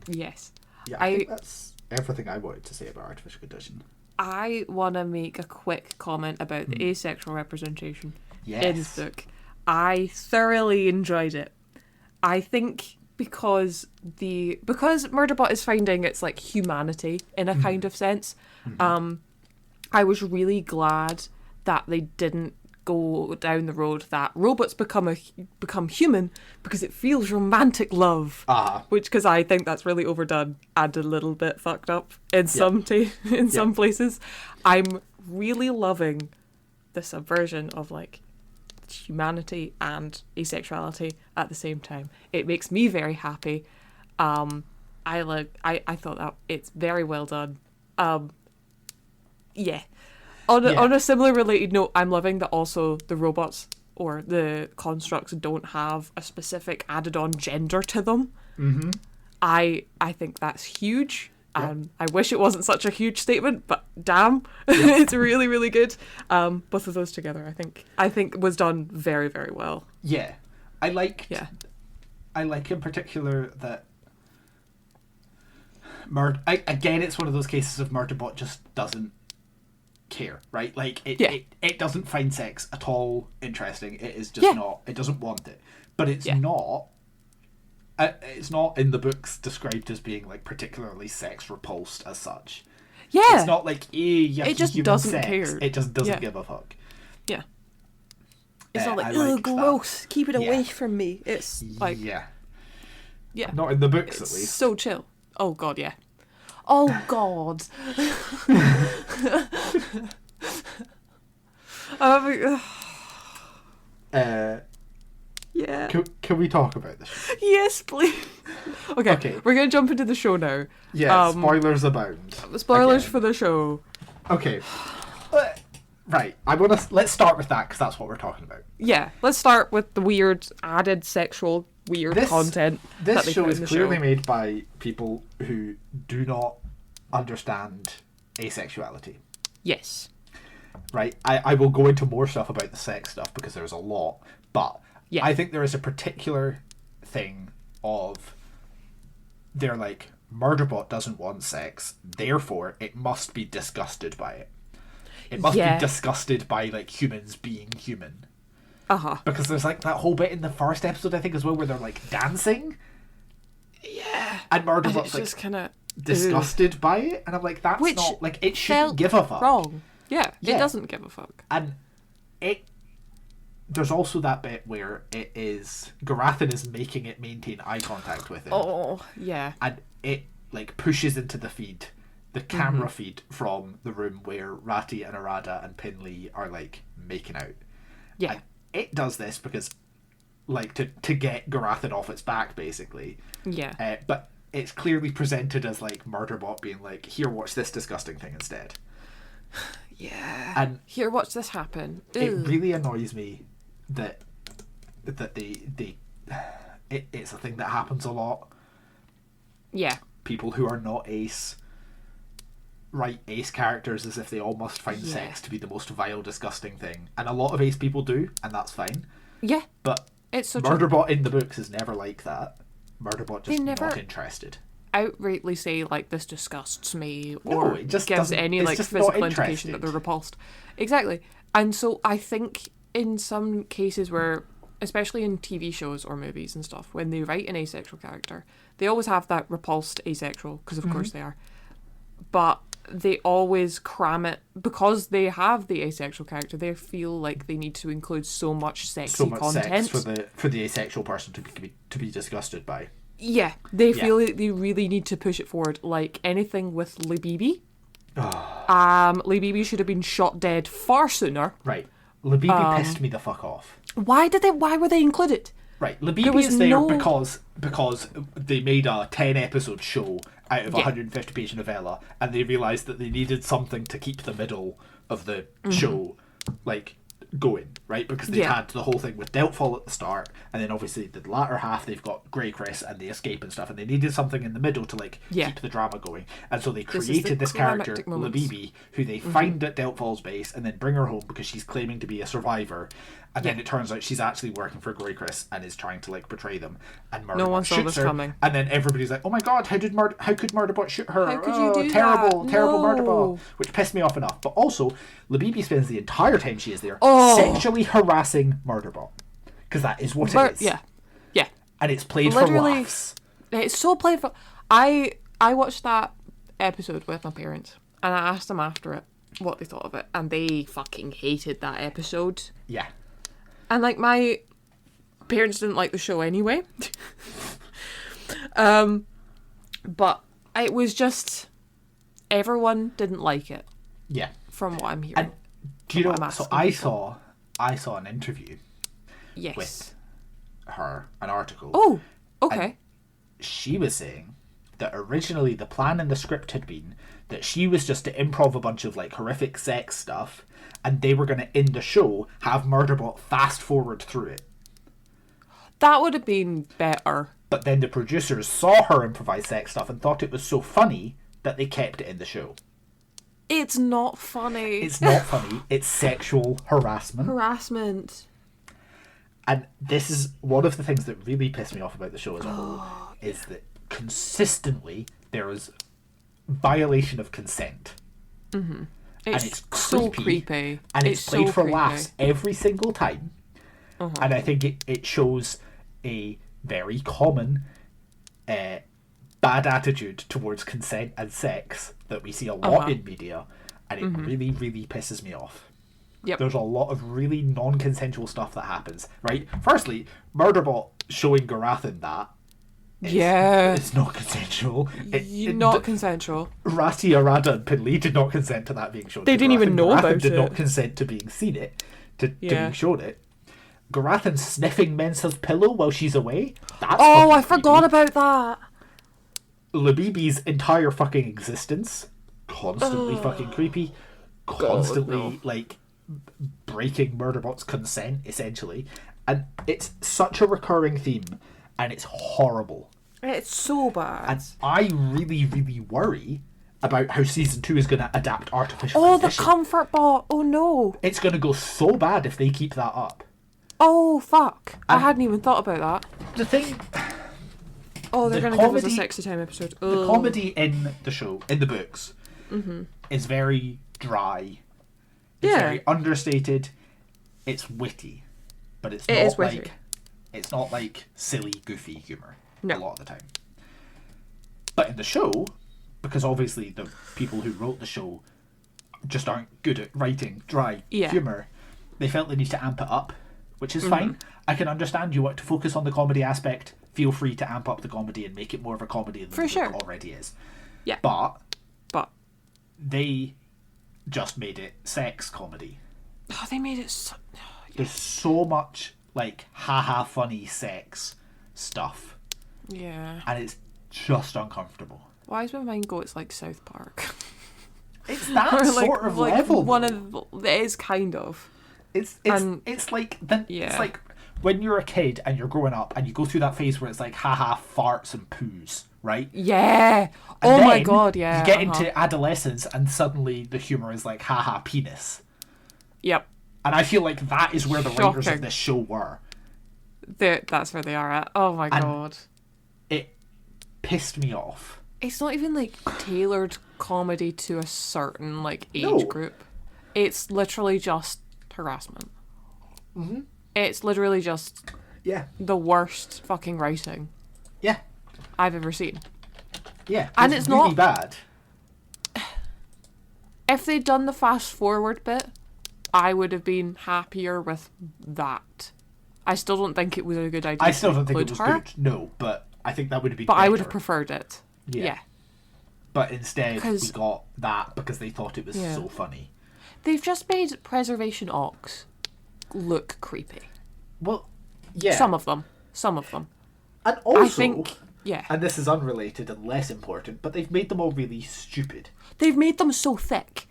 Speaker 1: Yes.
Speaker 2: I think that's everything I wanted to say about artificial condition.
Speaker 1: I want to make a quick comment about the asexual representation
Speaker 2: Yes.
Speaker 1: in this book. I thoroughly enjoyed it. I think because Murderbot is finding its like humanity in a kind of sense. I was really glad that they didn't go down the road that robots become human because it feels romantic love, which because I think that's really overdone and a little bit fucked up in some some places. I'm really loving the subversion of like humanity and asexuality at the same time. It makes me very happy. I thought that it's very well done. On a similar related note, I'm loving that also the robots or the constructs don't have a specific added on gender to them. I think that's huge. I wish it wasn't such a huge statement, but damn, it's really, really good. Both of those together, I think was done very, very well.
Speaker 2: Yeah, I like in particular that again, it's one of those cases of Murderbot just doesn't care, right? Like it doesn't find sex at all interesting. It is just not. It doesn't want it, but it's not. It's not in the books described as being like particularly sex repulsed as such. Yeah, it's not like
Speaker 1: it just doesn't care.
Speaker 2: It just doesn't give a fuck.
Speaker 1: Yeah, it's not like ugh, gross. Keep it away from me. It's like yeah,
Speaker 2: not in the books at least.
Speaker 1: So chill. Oh god, yeah. Oh god. Yeah.
Speaker 2: Can we talk about this?
Speaker 1: Yes, please. Okay, we're going to jump into the show now.
Speaker 2: Yeah, spoilers abound.
Speaker 1: Spoilers for the show.
Speaker 2: Okay. Right, let's start with that because that's what we're talking about.
Speaker 1: Yeah, let's start with the weird added sexual content.
Speaker 2: This show is clearly made by people who do not understand asexuality.
Speaker 1: Yes.
Speaker 2: Right, I will go into more stuff about the sex stuff because there's a lot, but I think there is a particular thing of they're like, Murderbot doesn't want sex, therefore it must be disgusted by it. It must be disgusted by like humans being human. Because there's like that whole bit in the first episode, I think, as well, where they're like dancing.
Speaker 1: Yeah.
Speaker 2: And Murderbot's like
Speaker 1: just kinda
Speaker 2: disgusted by it, and I'm like, that's not like it shouldn't give a fuck.
Speaker 1: Wrong. Yeah, it doesn't give a fuck.
Speaker 2: And there's also that bit where it is Garathan is making it maintain eye contact with him.
Speaker 1: Oh, yeah.
Speaker 2: And it like pushes into the feed, the camera feed from the room where Ratty and Arada and Pinley are like making out.
Speaker 1: Yeah.
Speaker 2: And it does this because like to get Garathan off its back, basically.
Speaker 1: Yeah.
Speaker 2: But it's clearly presented as like Murderbot being like, here, watch this disgusting thing instead.
Speaker 1: Yeah.
Speaker 2: And
Speaker 1: here, watch this happen. Ew.
Speaker 2: It really annoys me that it's a thing that happens a lot.
Speaker 1: Yeah.
Speaker 2: People who are not ace write ace characters as if they all must find sex to be the most vile, disgusting thing. And a lot of ace people do, and that's fine.
Speaker 1: Yeah.
Speaker 2: But
Speaker 1: it's
Speaker 2: Murderbot in the books is never like that. Murderbot just not interested.
Speaker 1: Outrightly say like this disgusts me,
Speaker 2: or
Speaker 1: it just gives any like physical indication that they're repulsed. Exactly. And so I think in some cases where, especially in TV shows or movies and stuff, when they write an asexual character, they always have that repulsed asexual, because of course they are. But they always cram it, because they have the asexual character, they feel like they need to include so much sexy content.
Speaker 2: Sex for the asexual person to be disgusted by.
Speaker 1: Yeah, they feel like they really need to push it forward. Like anything with Labibi. Labibi should have been shot dead far sooner.
Speaker 2: Right. Labibi pissed me the fuck off.
Speaker 1: Why were they included?
Speaker 2: Right, Labibi is there because they made a 10 episode show out of a 150 page novella, and they realised that they needed something to keep the middle of the show like going, right? Because they've had the whole thing with Deltfall at the start, and then obviously the latter half they've got Grey Chris and the escape and stuff, and they needed something in the middle to like keep the drama going, and so they created this character Labibi, who they find at Deltfall's base and then bring her home because she's claiming to be a survivor, and then it turns out she's actually working for Grey Chris and is trying to like betray them, and Murderbot
Speaker 1: no one saw this coming,
Speaker 2: and then everybody's like, oh my god, how could Murderbot shoot her?
Speaker 1: How could you do
Speaker 2: terrible
Speaker 1: that?
Speaker 2: terrible
Speaker 1: No.
Speaker 2: Murderbot, which pissed me off enough. But also Labibi spends the entire time she is there sexually harassing Murderbot, because that is what it is.
Speaker 1: Yeah,
Speaker 2: and it's played for laughs.
Speaker 1: It's so playful. I watched that episode with my parents, and I asked them after it what they thought of it, and they fucking hated that episode.
Speaker 2: Yeah.
Speaker 1: And like my parents didn't like the show anyway. But it was just everyone didn't like it.
Speaker 2: Yeah.
Speaker 1: From what I'm hearing.
Speaker 2: And do you know? So I saw an interview.
Speaker 1: Yes.
Speaker 2: With her, an article.
Speaker 1: Oh, okay.
Speaker 2: She was saying that originally the plan in the script had been that she was just to improv a bunch of like horrific sex stuff, and they were going to, in the show, have Murderbot fast forward through it.
Speaker 1: That would have been better.
Speaker 2: But then the producers saw her improvise sex stuff and thought it was so funny that they kept it in the show.
Speaker 1: It's not funny.
Speaker 2: It's not funny. It's sexual harassment.
Speaker 1: Harassment.
Speaker 2: And this is one of the things that really pissed me off about the show as a whole, is that consistently there is violation of consent.
Speaker 1: Mm-hmm.
Speaker 2: And it's
Speaker 1: so creepy.
Speaker 2: And it's played so for laughs every single time.
Speaker 1: Uh-huh.
Speaker 2: And I think it shows a very common bad attitude towards consent and sex that we see a lot in media, and it really, really pisses me off.
Speaker 1: Yep.
Speaker 2: There's a lot of really non-consensual stuff that happens, right? Firstly, Murderbot showing Garathan that. It's not consensual.
Speaker 1: Not consensual.
Speaker 2: Rati, Arada, and Pinley did not consent to that being shown.
Speaker 1: They didn't even know about it.
Speaker 2: Did not consent to being seen it, to being shown it. Garathan sniffing Mensa's pillow while she's away. That's
Speaker 1: I forgot about that.
Speaker 2: Labibi's entire fucking existence, constantly fucking creepy, constantly like breaking Murderbot's consent, essentially, and it's such a recurring theme, and it's horrible.
Speaker 1: It's so bad.
Speaker 2: And I really, really worry about how season 2 is going to adapt artificial
Speaker 1: the comfort bot. Oh no,
Speaker 2: it's going to go so bad if they keep that up.
Speaker 1: Oh fuck, I hadn't even thought about that.
Speaker 2: The thing.
Speaker 1: They're going to give us a sexy time episode.
Speaker 2: The comedy in the show, in the books, is very dry. It's very understated. It's witty, but it's not like silly, goofy humor a lot of the time. But in the show, because obviously the people who wrote the show just aren't good at writing dry humor, they felt they need to amp it up, which is fine. I can understand you want to focus on the comedy aspect. Feel free to amp up the comedy and make it more of a comedy than the book already is. Yeah. But they just made it sex comedy.
Speaker 1: Oh, they made it so...
Speaker 2: There's so much, like, haha funny sex stuff.
Speaker 1: Yeah.
Speaker 2: And it's just uncomfortable.
Speaker 1: Why does my mind go, it's like South Park?
Speaker 2: It's that sort of level.
Speaker 1: It is kind of.
Speaker 2: It's like... It's like... When you're a kid and you're growing up and you go through that phase where it's like, haha, farts and poos, right?
Speaker 1: Yeah.
Speaker 2: And
Speaker 1: my god, yeah.
Speaker 2: You get into adolescence and suddenly the humour is like, haha, penis.
Speaker 1: Yep.
Speaker 2: And I feel like that is where the writers of this show were.
Speaker 1: That's where they are at. Oh my god.
Speaker 2: It pissed me off.
Speaker 1: It's not even like tailored comedy to a certain like age group. It's literally just harassment.
Speaker 2: Mm-hmm.
Speaker 1: It's literally just the worst fucking writing I've ever seen.
Speaker 2: Yeah,
Speaker 1: and it's
Speaker 2: really
Speaker 1: not
Speaker 2: bad.
Speaker 1: If they'd done the fast forward bit, I would have been happier with that. I still don't think it was a good idea.
Speaker 2: I still don't think it was good. No, but I think that would have been.
Speaker 1: But
Speaker 2: better.
Speaker 1: I would have preferred it. Yeah.
Speaker 2: But instead, we got that because they thought it was so funny.
Speaker 1: They've just made Preservation Ox look creepy.
Speaker 2: Well, yeah.
Speaker 1: Some of them.
Speaker 2: And also,
Speaker 1: I think,
Speaker 2: and this is unrelated and less important, but they've made them all really stupid.
Speaker 1: They've made them so thick.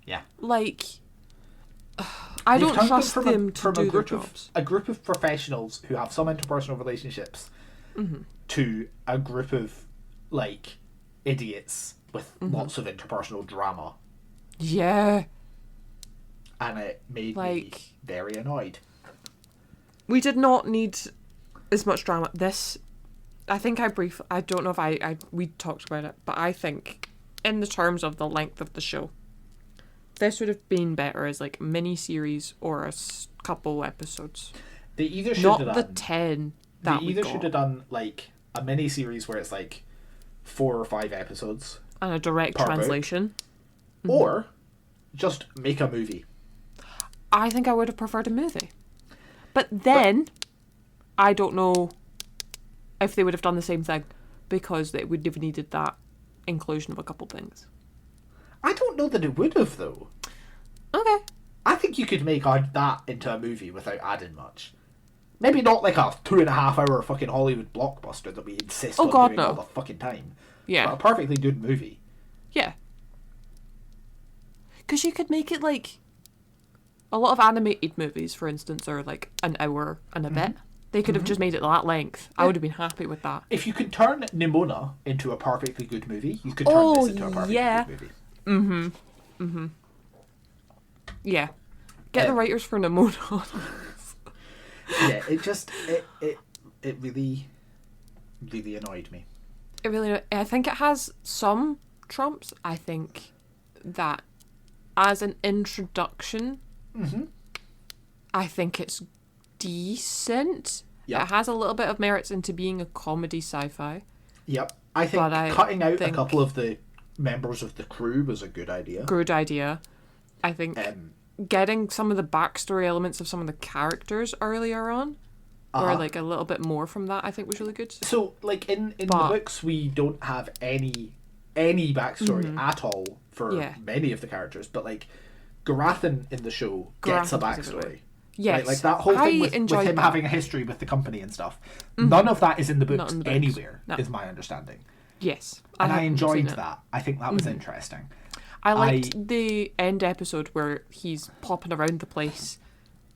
Speaker 2: Yeah.
Speaker 1: Like, I
Speaker 2: They've
Speaker 1: don't
Speaker 2: turned
Speaker 1: trust
Speaker 2: from
Speaker 1: them to
Speaker 2: from
Speaker 1: do their
Speaker 2: group of
Speaker 1: jobs.
Speaker 2: a group of professionals who have some interpersonal relationships to a group of like idiots with lots of interpersonal drama,
Speaker 1: Yeah.
Speaker 2: and it made me
Speaker 1: Like,
Speaker 2: very annoyed.
Speaker 1: we did not need as much drama. This, I think I don't know if we talked about it, but I think in the terms of the length of the show, this would have been better as like a mini-series or a couple episodes.
Speaker 2: They either should
Speaker 1: Not
Speaker 2: have
Speaker 1: the
Speaker 2: done
Speaker 1: 10
Speaker 2: they
Speaker 1: that we
Speaker 2: either
Speaker 1: got.
Speaker 2: should have done like a mini series where it's like 4 or 5 episodes
Speaker 1: And a direct
Speaker 2: per book.
Speaker 1: translation.
Speaker 2: Or just make a movie.
Speaker 1: I think I would have preferred a movie. But then, I don't know if they would have done the same thing, because they would have needed that inclusion of a couple things.
Speaker 2: I don't know that it would have, though.
Speaker 1: Okay.
Speaker 2: I think you could make that into a movie without adding much. Maybe not like a 2.5 hour fucking Hollywood blockbuster that we insist on doing all the fucking time.
Speaker 1: Yeah.
Speaker 2: But a perfectly good movie.
Speaker 1: Yeah. Because you could make it like... A lot of animated movies, for instance, are like an hour and a bit. They could have just made it that length. I would have been happy with that.
Speaker 2: If you could turn Nimona into a perfectly good movie, you could turn this into a perfectly good movie.
Speaker 1: Yeah. Get the writers for Nimona.
Speaker 2: Yeah, it really, really annoyed me.
Speaker 1: It really... I think it has some trumps. I think that as an introduction... I think it's decent.
Speaker 2: Yep.
Speaker 1: It has a little bit of merits into being a comedy sci-fi.
Speaker 2: Yep. I think cutting out a couple of the members of the crew was a good idea.
Speaker 1: Good idea. I think getting some of the backstory elements of some of the characters earlier on, or like a little bit more from that, I think was really good.
Speaker 2: So, like in the books, we don't have any backstory at all for many of the characters, but like Garathan in the show gets a backstory.
Speaker 1: Yes.
Speaker 2: Right? Like that whole thing with him having a history with the company and stuff. None of that is in the books, anywhere, is my understanding.
Speaker 1: Yes.
Speaker 2: And I enjoyed that. I think that was interesting.
Speaker 1: I liked the end episode where he's popping around the place,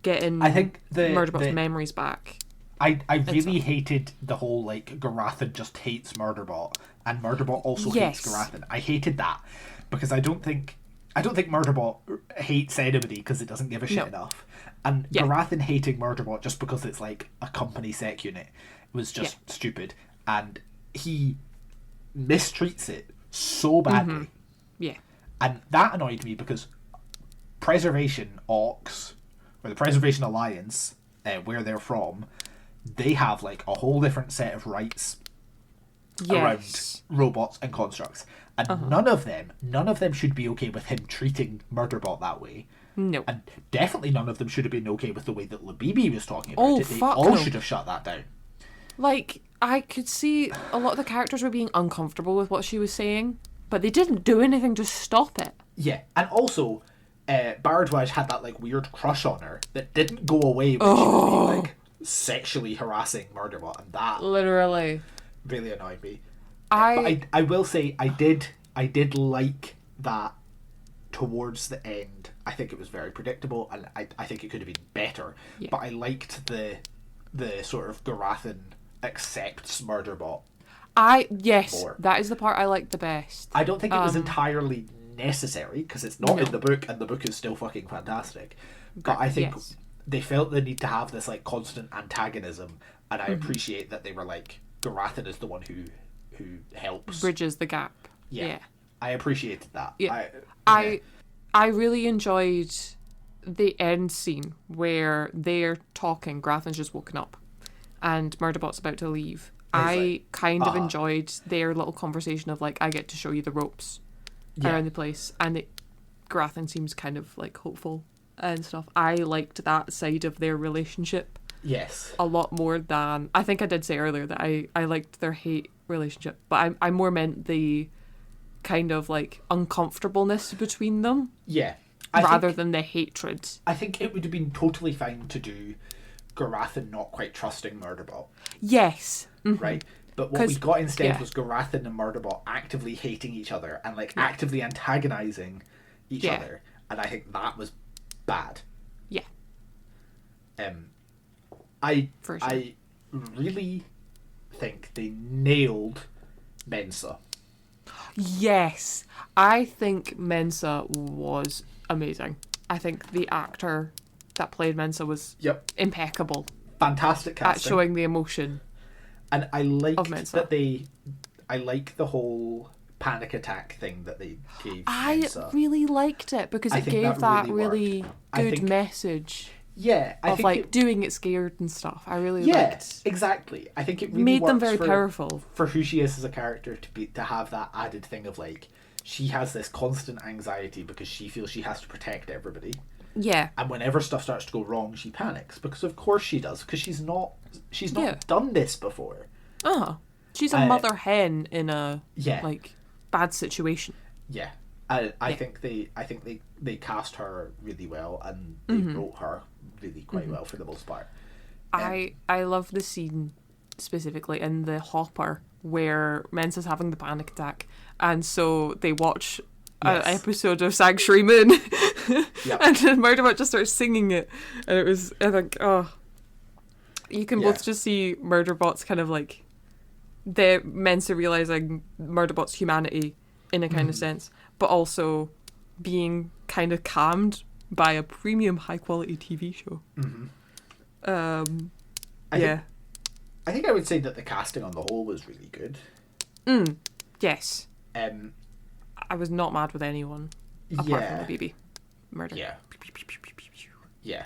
Speaker 1: getting Murderbot's memories back.
Speaker 2: I really hated the whole like Garathan just hates Murderbot and Murderbot also hates Garathan. I hated that because I don't think Murderbot hates anybody because it doesn't give a shit enough. And Garathan hating Murderbot just because it's like a company sec unit was just stupid. And he mistreats it so badly.
Speaker 1: Yeah.
Speaker 2: And that annoyed me because Preservation Orcs, or the Preservation Alliance, where they're from, they have like a whole different set of rights around robots and constructs. And none of them should be okay with him treating Murderbot that way.
Speaker 1: No.
Speaker 2: And definitely none of them should have been okay with the way that Labibi was talking about it. They all should have shut that down.
Speaker 1: Like, I could see a lot of the characters were being uncomfortable with what she was saying, but they didn't do anything to stop it.
Speaker 2: Yeah, and also, Bardwaj had that like weird crush on her that didn't go away when she was being like sexually harassing Murderbot, and that
Speaker 1: literally
Speaker 2: really annoyed me.
Speaker 1: I
Speaker 2: will say I did like that towards the end. I think it was very predictable, and I think it could have been better. Yeah. But I liked the sort of Garathan accepts Murderbot. More.
Speaker 1: That is the part I liked the best.
Speaker 2: I don't think it was entirely necessary because it's not in the book, and the book is still fucking fantastic. But I think they felt the need to have this like constant antagonism, and I appreciate that they were like Garathan is the one who helps
Speaker 1: bridges the gap.
Speaker 2: Yeah. I appreciated that.
Speaker 1: Yeah. I really enjoyed the end scene where they're talking. Grathan's just woken up, and Murderbot's about to leave. I kind of enjoyed their little conversation of like, I get to show you the ropes around the place, and Garathan seems kind of like hopeful and stuff. I liked that side of their relationship.
Speaker 2: Yes.
Speaker 1: A lot more than I think I did say earlier that I liked their hate relationship, but I more meant the kind of like uncomfortableness between them.
Speaker 2: Yeah.
Speaker 1: Rather than the hatred.
Speaker 2: I think it would have been totally fine to do Garathan not quite trusting Murderbot.
Speaker 1: Yes. Mm-hmm.
Speaker 2: Right? But what we got instead was Garathan and Murderbot actively hating each other and like actively antagonizing each other. And I think that was bad.
Speaker 1: Yeah.
Speaker 2: I
Speaker 1: For sure.
Speaker 2: I really think they nailed Mensa.
Speaker 1: Yes, I think Mensa was amazing. I think the actor that played Mensa was impeccable
Speaker 2: Fantastic
Speaker 1: at
Speaker 2: casting.
Speaker 1: showing the emotion.
Speaker 2: And I like
Speaker 1: of Mensa.
Speaker 2: that I like the whole panic attack thing that they gave Mensa.
Speaker 1: I really liked it because
Speaker 2: I
Speaker 1: it
Speaker 2: think
Speaker 1: gave
Speaker 2: that
Speaker 1: that
Speaker 2: really
Speaker 1: really
Speaker 2: I
Speaker 1: good
Speaker 2: think-
Speaker 1: message
Speaker 2: Yeah, I
Speaker 1: of
Speaker 2: think
Speaker 1: like
Speaker 2: it,
Speaker 1: doing it scared and stuff. I really
Speaker 2: yeah,
Speaker 1: liked.
Speaker 2: exactly. I think it really
Speaker 1: Made them
Speaker 2: works
Speaker 1: very
Speaker 2: for,
Speaker 1: powerful.
Speaker 2: for who she is as a character to have that added thing of like she has this constant anxiety because she feels she has to protect everybody.
Speaker 1: Yeah.
Speaker 2: And whenever stuff starts to go wrong, she panics because of course she does because she's not
Speaker 1: Yeah.
Speaker 2: done this before.
Speaker 1: She's a mother hen in a
Speaker 2: Yeah.
Speaker 1: like bad situation.
Speaker 2: Yeah. I think they cast her really well and they wrote her really quite well for the most part.
Speaker 1: I love the scene specifically in the hopper where Mensa's having the panic attack, and so they watch an episode of Sanctuary Moon, and then Murderbot just starts singing it, and it was, I think, you can both just see Murderbot's kind of like the Mensa realizing Murderbot's humanity in a kind of sense, but also being kind of calmed by a premium high quality TV show.
Speaker 2: I think I would say that the casting on the whole was really good.
Speaker 1: Yes. I was not mad with anyone apart from the baby murder.
Speaker 2: Yeah. Yeah.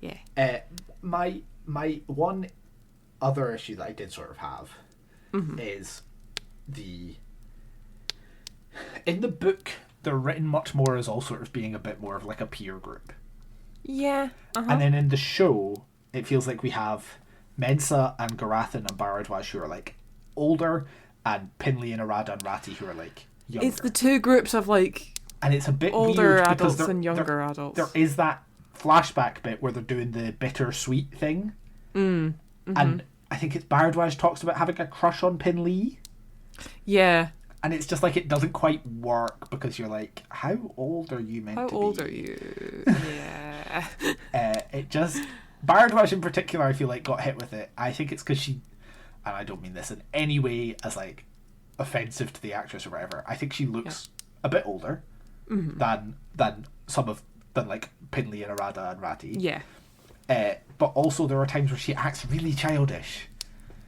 Speaker 1: Yeah.
Speaker 2: My one other issue that I did sort of have is in the book they're written much more as all sort of being a bit more of like a peer group.
Speaker 1: Yeah.
Speaker 2: And then in the show it feels like we have Mensa and Garathan and Bharadwaj who are like older, and Pinley and Arada and Rati who are like younger.
Speaker 1: It's the two groups of like
Speaker 2: and it's a bit
Speaker 1: older
Speaker 2: weird
Speaker 1: adults
Speaker 2: because
Speaker 1: and younger adults.
Speaker 2: There is that flashback bit where they're doing the bittersweet thing. And I think it's Bharadwaj talks about having a crush on Pinley.
Speaker 1: Yeah.
Speaker 2: And it's just like it doesn't quite work because you're like, how old are you meant to be?
Speaker 1: How old are you? Yeah.
Speaker 2: It just... Bharadwaj in particular, I feel like, got hit with it. I think it's because she... And I don't mean this in any way as, like, offensive to the actress or whatever. I think she looks a bit older than like, Pinley and Arada and Rati.
Speaker 1: Yeah.
Speaker 2: But also there are times where she acts really childish.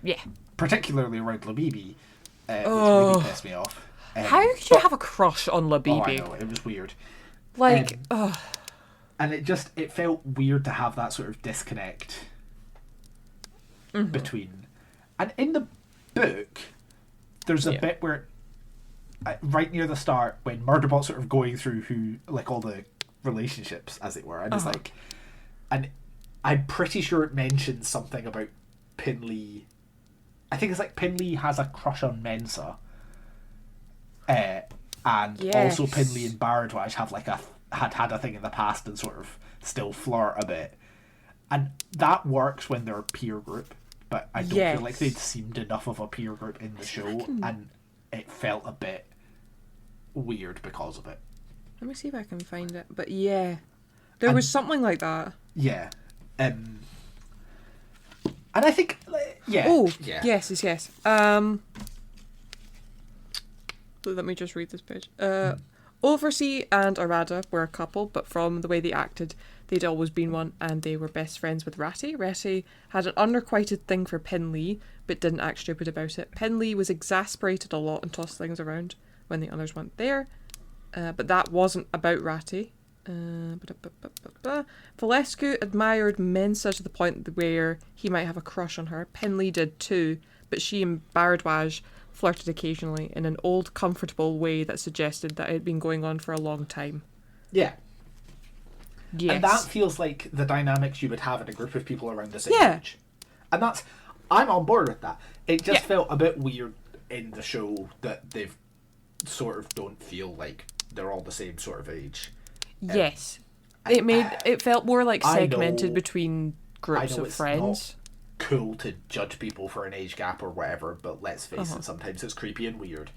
Speaker 1: Yeah.
Speaker 2: Particularly around Labibi. Which really pissed me off.
Speaker 1: How could you have a crush on Labibi?
Speaker 2: Oh, I know, it was weird.
Speaker 1: Like,
Speaker 2: and it felt weird to have that sort of disconnect between. And in the book, there's a bit where, right near the start, when Murderbot's sort of going through all the relationships, as it were, and it's like, and I'm pretty sure it mentions something about Pinley. I think it's like Pinley has a crush on Mensa. And also Pinley and Bharadwaj have like had a thing in the past and sort of still flirt a bit. And that works when they're a peer group, but I don't feel like they'd seemed enough of a peer group in the show, and it felt a bit weird because of it.
Speaker 1: Let me see if I can find it. But yeah, there was something like that.
Speaker 2: Yeah. And I think,
Speaker 1: yes. Let me just read this page. Oversea and Arada were a couple, but from the way they acted, they'd always been one, and they were best friends with Rati. Rati had an unrequited thing for Pinley, but didn't act stupid about it. Pinley was exasperated a lot and tossed things around when the others weren't there, but that wasn't about Rati. Valescu admired Mensa to the point where he might have a crush on her. Pinley did too, but she and Bharadwaj flirted occasionally in an old, comfortable way that suggested that it had been going on for a long time.
Speaker 2: Yeah.
Speaker 1: Yes.
Speaker 2: And that feels like the dynamics you would have in a group of people around the same age. And I'm on board with that. It just felt a bit weird in the show that they've sort of don't feel like they're all the same sort of age.
Speaker 1: Yes. It felt more like segmented between groups of friends.
Speaker 2: Cool to judge people for an age gap or whatever, but let's face it, sometimes it's creepy and weird.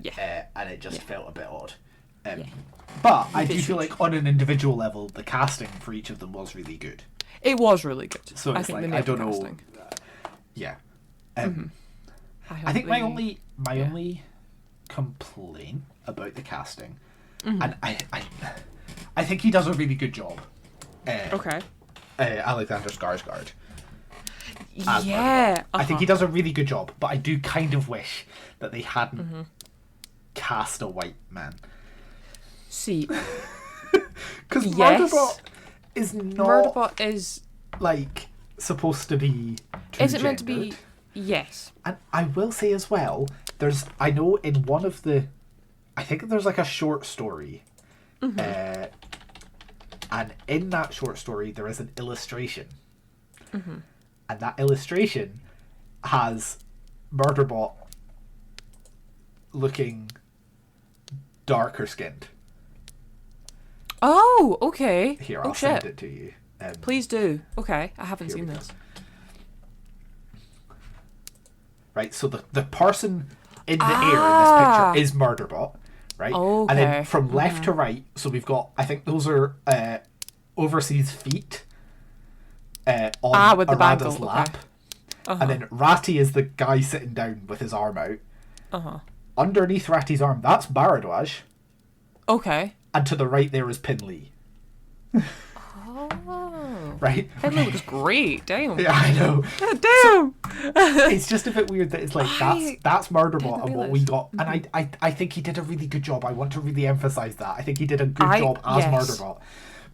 Speaker 1: Yeah.
Speaker 2: And it just felt a bit odd. But I do feel like on an individual level, the casting for each of them was really good.
Speaker 1: It was really good.
Speaker 2: So it's I don't know. Yeah. I think my only complaint about the casting, and I think he does a really good job.
Speaker 1: Okay.
Speaker 2: Alexander Skarsgård.
Speaker 1: Yeah.
Speaker 2: I think he does a really good job, but I do kind of wish that they hadn't cast a white man.
Speaker 1: See.
Speaker 2: Because Murderbot is not...
Speaker 1: Murderbot is...
Speaker 2: like, supposed to be
Speaker 1: Is it meant to be... Yes.
Speaker 2: And I will say as well, I know in one of the... I think there's like a short story. And in that short story, there is an illustration. And that illustration has Murderbot looking darker skinned.
Speaker 1: Oh, okay.
Speaker 2: Here, I'll send it to you.
Speaker 1: Please do. Okay, I haven't seen this.
Speaker 2: Right, so the person in the air in this picture is Murderbot, right?
Speaker 1: Okay.
Speaker 2: And then from left to right, so we've got, I think those are Overseas feet on
Speaker 1: with the
Speaker 2: Arada's
Speaker 1: bangle.
Speaker 2: lap.
Speaker 1: Okay.
Speaker 2: And then Ratty is the guy sitting down with his arm out. Underneath Ratty's arm, that's Bharadwaj.
Speaker 1: Okay.
Speaker 2: And to the right there is Pinley.
Speaker 1: Oh.
Speaker 2: Right?
Speaker 1: Pinley looks great. Damn.
Speaker 2: Yeah, I know.
Speaker 1: Damn.
Speaker 2: It's just a bit weird that it's like that's Murderbot and what we got. And I think he did a really good job. I want to really emphasise that. I think he did a good job as Murderbot.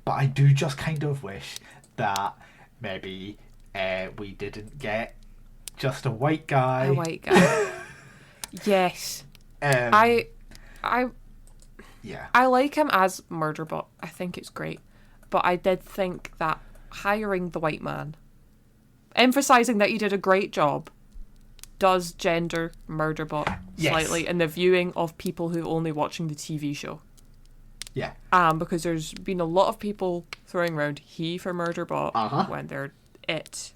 Speaker 2: But I do just kind of wish that maybe we didn't get just a white guy.
Speaker 1: A white guy. Yes. I like him as Murderbot. I think it's great. But I did think that hiring the white man, emphasising that he did a great job, does gender Murderbot slightly in the viewing of people who are only watching the TV show.
Speaker 2: Yeah.
Speaker 1: Because there's been a lot of people throwing around he for Murderbot when they're it.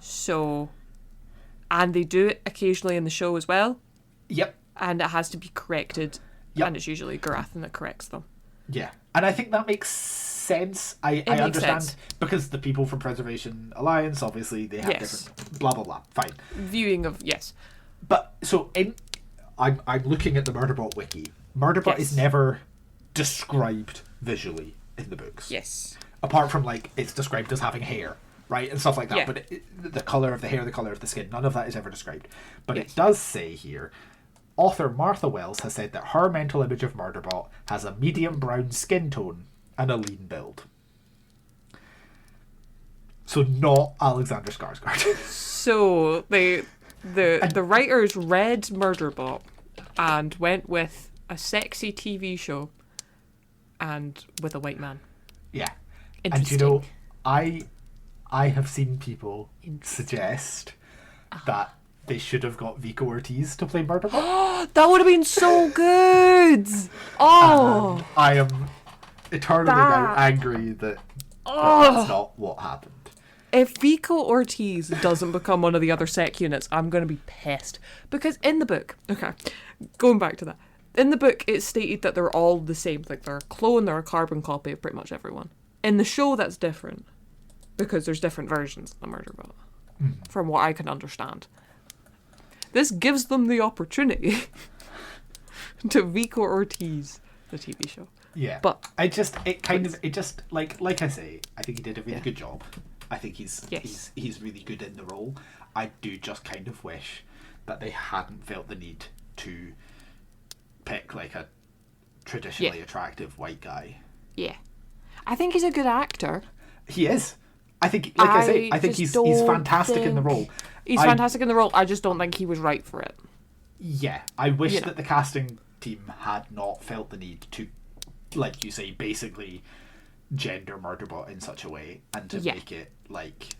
Speaker 1: So, and they do it occasionally in the show as well.
Speaker 2: Yep.
Speaker 1: And it has to be corrected. Yep. And it's usually Garathan that corrects them.
Speaker 2: Yeah. And I think that makes sense. I understand because the people from Preservation Alliance, obviously, they have different blah blah blah. Fine.
Speaker 1: Viewing of
Speaker 2: But so I'm looking at the Murderbot wiki. Murderbot is never described visually in the books.
Speaker 1: Yes.
Speaker 2: Apart from like it's described as having hair, right, and stuff like that. Yeah. But the color of the hair, the color of the skin, none of that is ever described. But it does say here. Author Martha Wells has said that her mental image of Murderbot has a medium brown skin tone and a lean build. So not Alexander Skarsgård. So
Speaker 1: the writers read Murderbot and went with a sexy TV show and with a white man.
Speaker 2: Yeah. And you know, I have seen people suggest that they should have got Vico Ortiz to play Murderbot.
Speaker 1: That would have been so good. Oh,
Speaker 2: I am eternally now angry that that's not what happened.
Speaker 1: If Vico Ortiz doesn't become one of the other sec units, I'm going to be pissed. Because in the book, going back to that, in the book it's stated that they're all the same. Like they're a clone, they're a carbon copy of pretty much everyone. In the show that's different. Because there's different versions of the Murderbot. From what I can understand. This gives them the opportunity to Vico Ortiz the TV show.
Speaker 2: Yeah,
Speaker 1: but
Speaker 2: like I say, I think he did a really good job. I think he's really good in the role. I do just kind of wish that they hadn't felt the need to pick like a traditionally attractive white guy. Yeah,
Speaker 1: I think he's a good actor.
Speaker 2: He is. I think, like I say, I think he's fantastic in the role.
Speaker 1: He's fantastic in the role. I just don't think he was right for it.
Speaker 2: Yeah, I wish that the casting team had not felt the need to, like you say, basically gender Murderbot in such a way and to make it like,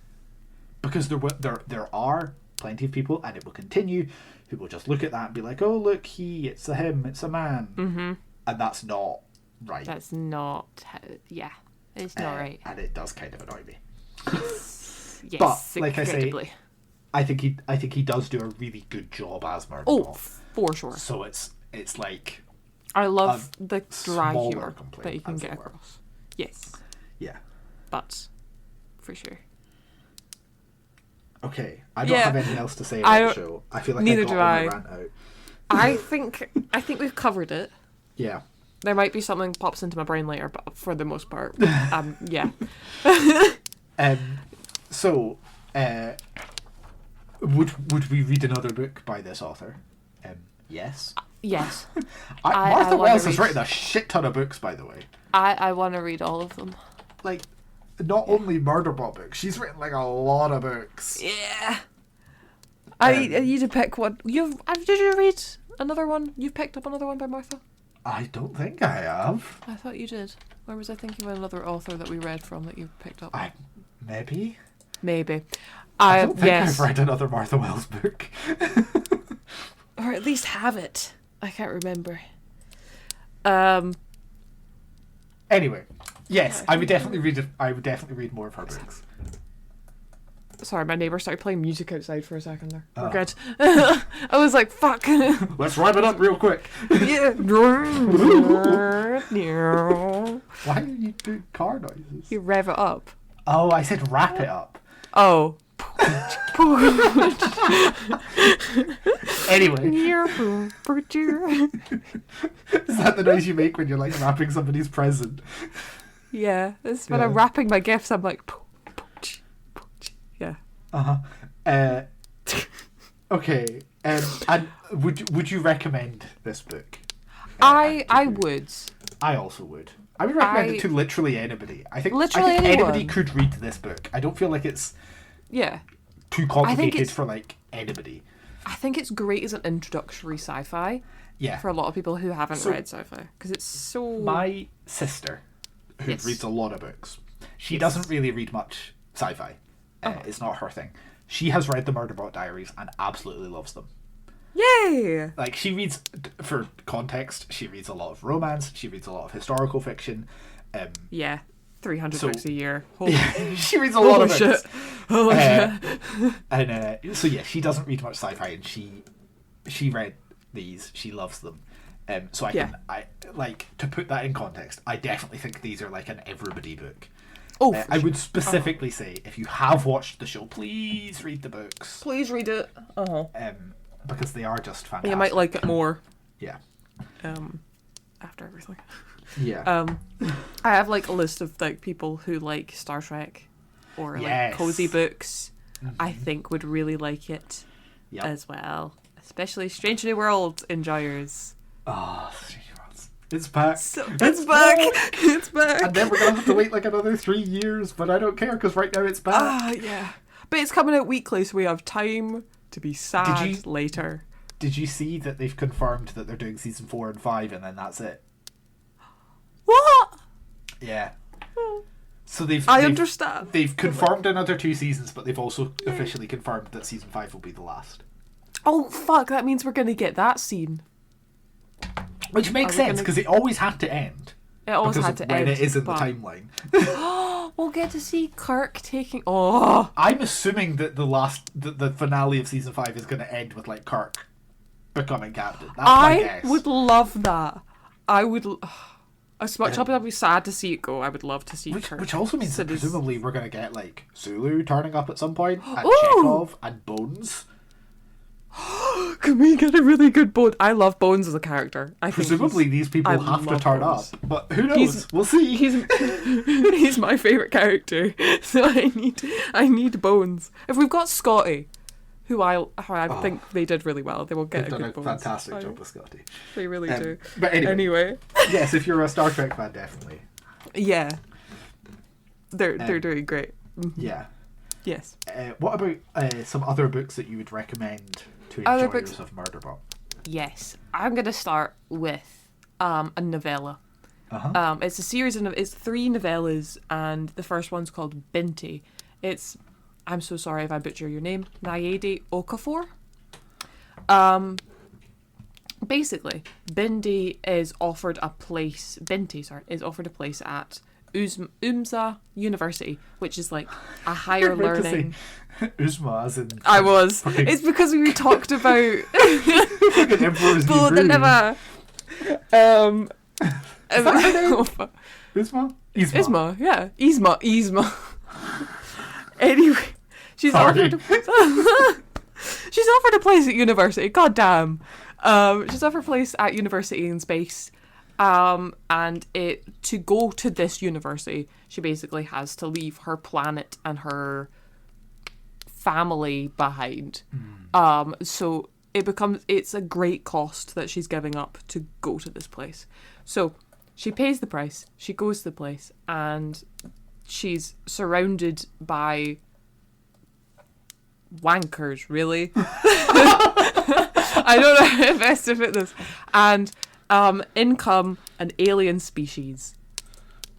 Speaker 2: because there are plenty of people, and it will continue, who will just look at that and be like, oh look, it's a him, it's a man, and that's not right.
Speaker 1: That's not, it's not right,
Speaker 2: and it does kind of annoy me.
Speaker 1: Yes,
Speaker 2: but like I say, I think he does do a really good job as Murderbot.
Speaker 1: Oh, for sure.
Speaker 2: So it's like,
Speaker 1: I love the dry
Speaker 2: smaller
Speaker 1: humour
Speaker 2: complaint,
Speaker 1: that you can
Speaker 2: as
Speaker 1: get
Speaker 2: it were.
Speaker 1: across. Yes,
Speaker 2: Yeah.
Speaker 1: but for sure.
Speaker 2: Okay, I don't
Speaker 1: Yeah.
Speaker 2: have anything else to say about the show. I feel like
Speaker 1: Neither
Speaker 2: I got
Speaker 1: do
Speaker 2: all my
Speaker 1: I.
Speaker 2: rant out.
Speaker 1: I think we've covered it.
Speaker 2: Yeah.
Speaker 1: There might be something pops into my brain later, but for the most part, yeah.
Speaker 2: So, would we read another book by this author? Yes.
Speaker 1: Yes.
Speaker 2: Martha
Speaker 1: I wanna
Speaker 2: Wells has
Speaker 1: read-
Speaker 2: written a shit ton of books, by the way.
Speaker 1: I want to read all of them.
Speaker 2: Like, not only Murderbot books, she's written like a lot of books.
Speaker 1: Yeah. I need to pick one. Did you read another one? You've picked up another one by Martha?
Speaker 2: I don't think I have.
Speaker 1: I thought you did. Or was I thinking of another author that we read from that you picked up?
Speaker 2: Maybe.
Speaker 1: Maybe.
Speaker 2: I don't think
Speaker 1: yes.
Speaker 2: I've read another Martha Wells book.
Speaker 1: Or at least have it. I can't remember.
Speaker 2: Anyway, yes, I would definitely read it. I would definitely read more of her books.
Speaker 1: Sorry, my neighbour started playing music outside for a second there. We're
Speaker 2: Oh.
Speaker 1: good. I was like, fuck.
Speaker 2: Let's wrap it up real quick.
Speaker 1: Yeah.
Speaker 2: Why do you do car noises?
Speaker 1: You rev it up.
Speaker 2: Oh, I said wrap it up.
Speaker 1: Oh.
Speaker 2: Anyway, is that the noise you make when you're like wrapping somebody's present?
Speaker 1: Yeah, it's when
Speaker 2: Yeah.
Speaker 1: I'm wrapping my gifts, I'm like, yeah.
Speaker 2: Okay. And would you recommend this book?
Speaker 1: I would.
Speaker 2: I also would. I would recommend it to literally anybody. I think anybody
Speaker 1: anyone.
Speaker 2: could read this book. I don't feel like it's
Speaker 1: Yeah.
Speaker 2: too complicated
Speaker 1: it's-
Speaker 2: for like anybody.
Speaker 1: I think it's great as an introductory sci-fi
Speaker 2: Yeah.
Speaker 1: for a lot of people who haven't
Speaker 2: So-
Speaker 1: read sci-fi. Because it's so...
Speaker 2: My sister, who
Speaker 1: Yes.
Speaker 2: reads a lot of books, she
Speaker 1: Yes.
Speaker 2: doesn't really read much sci-fi.
Speaker 1: Oh.
Speaker 2: It's not her thing. She has read the Murderbot Diaries and absolutely loves them.
Speaker 1: Yay!
Speaker 2: Like, she reads, for context, she reads a lot of romance, she reads a lot of historical fiction.
Speaker 1: Yeah. 300
Speaker 2: So-
Speaker 1: books a year. Holy,
Speaker 2: She reads a lot
Speaker 1: holy
Speaker 2: of
Speaker 1: shit.
Speaker 2: books.
Speaker 1: Holy
Speaker 2: Uh,
Speaker 1: shit.
Speaker 2: And so yeah, she doesn't read much sci-fi, and she read these. She loves them. So I like to put that in context. I definitely think these are like an everybody book.
Speaker 1: Oh,
Speaker 2: I would specifically say if you have watched the show, please read the books.
Speaker 1: Please read it. Uh-huh.
Speaker 2: Because they are just fantastic.
Speaker 1: You might like it more.
Speaker 2: Yeah.
Speaker 1: After everything.
Speaker 2: Yeah.
Speaker 1: I have like a list of like people who like Star Trek or like
Speaker 2: Yes.
Speaker 1: cozy books. I think would really like it
Speaker 2: Yep.
Speaker 1: as well, especially Strange New World enjoyers.
Speaker 2: Oh, Strange Worlds. It's back.
Speaker 1: So, it's back. It's back.
Speaker 2: And then we're gonna have to wait like another 3 years, but I don't care because right now it's back.
Speaker 1: Yeah. But it's coming out weekly, so we have time to be sad
Speaker 2: Did you-
Speaker 1: later.
Speaker 2: Did you see that they've confirmed that they're doing season 4 and 5, and then that's it?
Speaker 1: What?
Speaker 2: Yeah. So
Speaker 1: I understand.
Speaker 2: They've confirmed another 2 seasons, but they've also officially confirmed that season 5 will be the last.
Speaker 1: Oh fuck! That means we're gonna get that scene.
Speaker 2: Which makes
Speaker 1: Are we
Speaker 2: sense
Speaker 1: gonna-
Speaker 2: because it always had to end.
Speaker 1: It always
Speaker 2: Because
Speaker 1: had
Speaker 2: of
Speaker 1: to
Speaker 2: when
Speaker 1: end.
Speaker 2: it is in the
Speaker 1: but-
Speaker 2: timeline.
Speaker 1: We'll get to see Kirk taking. Oh,
Speaker 2: I'm assuming that the finale of season 5 is going to end with like Kirk becoming captain. That's my
Speaker 1: I
Speaker 2: guess.
Speaker 1: would love that. I would. As much as I'd be sad to see it go, I would love to see Kirk.
Speaker 2: Which also means that
Speaker 1: Sid's-
Speaker 2: presumably we're going to get like Sulu turning up at some point, and
Speaker 1: Ooh!
Speaker 2: Chekhov, and Bones.
Speaker 1: Can we get a really good Bones? I love Bones as a character. I think
Speaker 2: Presumably these people
Speaker 1: I
Speaker 2: have to
Speaker 1: love
Speaker 2: turn
Speaker 1: Bones.
Speaker 2: up, but who knows?
Speaker 1: He's-
Speaker 2: We'll see.
Speaker 1: he's my favorite character, so I need Bones. If we've got Scotty, who I think they did really well, they will get
Speaker 2: They've
Speaker 1: a
Speaker 2: done
Speaker 1: good
Speaker 2: a
Speaker 1: Bones.
Speaker 2: fantastic job with Scotty.
Speaker 1: They really do.
Speaker 2: But anyway, yes, if you're a Star Trek fan, definitely.
Speaker 1: Yeah, they're doing great. Mhm.
Speaker 2: Yeah.
Speaker 1: Yes.
Speaker 2: What about some other books that you would recommend to
Speaker 1: Other
Speaker 2: enjoyers
Speaker 1: books-
Speaker 2: of Murderbot?
Speaker 1: Yes, I'm gonna start with a novella.
Speaker 2: Uh-huh.
Speaker 1: It's a series of it's 3 novellas, and the first one's called Binti. I'm so sorry if I butcher your name, Nayade Okafor. Basically, Binti is offered a place. Binti, sorry, is offered a place at Umza University, which is like a higher
Speaker 2: You're meant to
Speaker 1: learning.
Speaker 2: say Uzma as in
Speaker 1: I was.
Speaker 2: fucking-
Speaker 1: It's because we talked about
Speaker 2: fucking Emperor's New
Speaker 1: But
Speaker 2: Groove.
Speaker 1: never.
Speaker 2: Is that her name? Isma?
Speaker 1: Isma, yeah. Isma. Anyway, she's
Speaker 2: Sorry.
Speaker 1: offered she's offered a place at university. God damn. She's offered a place at university in space. And to go to this university, she basically has to leave her planet and her family behind. So it's a great cost that she's giving up to go to this place. So she pays the price, she goes to the place, and she's surrounded by wankers, really. I don't know how best to fit this. And in come an alien species.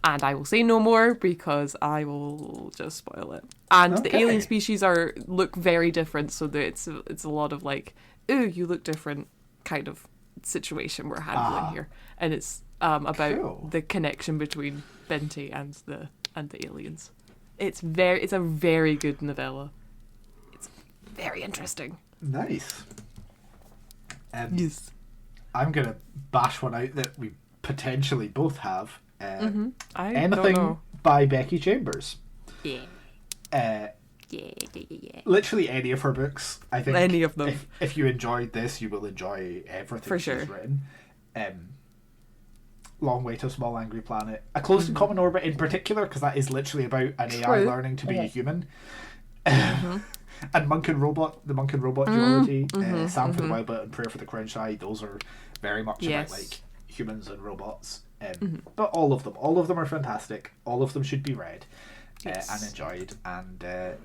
Speaker 1: And I will say no more because I will just spoil it. And the alien species look very different, so that it's a lot of like, ooh, you look different kind of situation we're handling here. And it's about the connection between Binti and the aliens. It's a very good novella. It's very interesting.
Speaker 2: Nice.
Speaker 1: Yes.
Speaker 2: I'm gonna bash one out that we potentially both have.
Speaker 1: I
Speaker 2: anything
Speaker 1: don't know.
Speaker 2: by Becky Chambers.
Speaker 1: Yeah. Yeah.
Speaker 2: Literally any of her books. I think
Speaker 1: any of them.
Speaker 2: If you enjoyed this, you will enjoy everything
Speaker 1: For
Speaker 2: she's
Speaker 1: sure.
Speaker 2: written. Long Way to a Small Angry Planet. A Closed and Common Orbit in particular, because that is literally about an AI learning to be a human. And Monk and Robot, the Monk and Robot duology, Sam for the Wild Boat and Prayer for the Crown Shy, those are very much about like humans and robots. But all of them are fantastic. All of them should be read and enjoyed. And I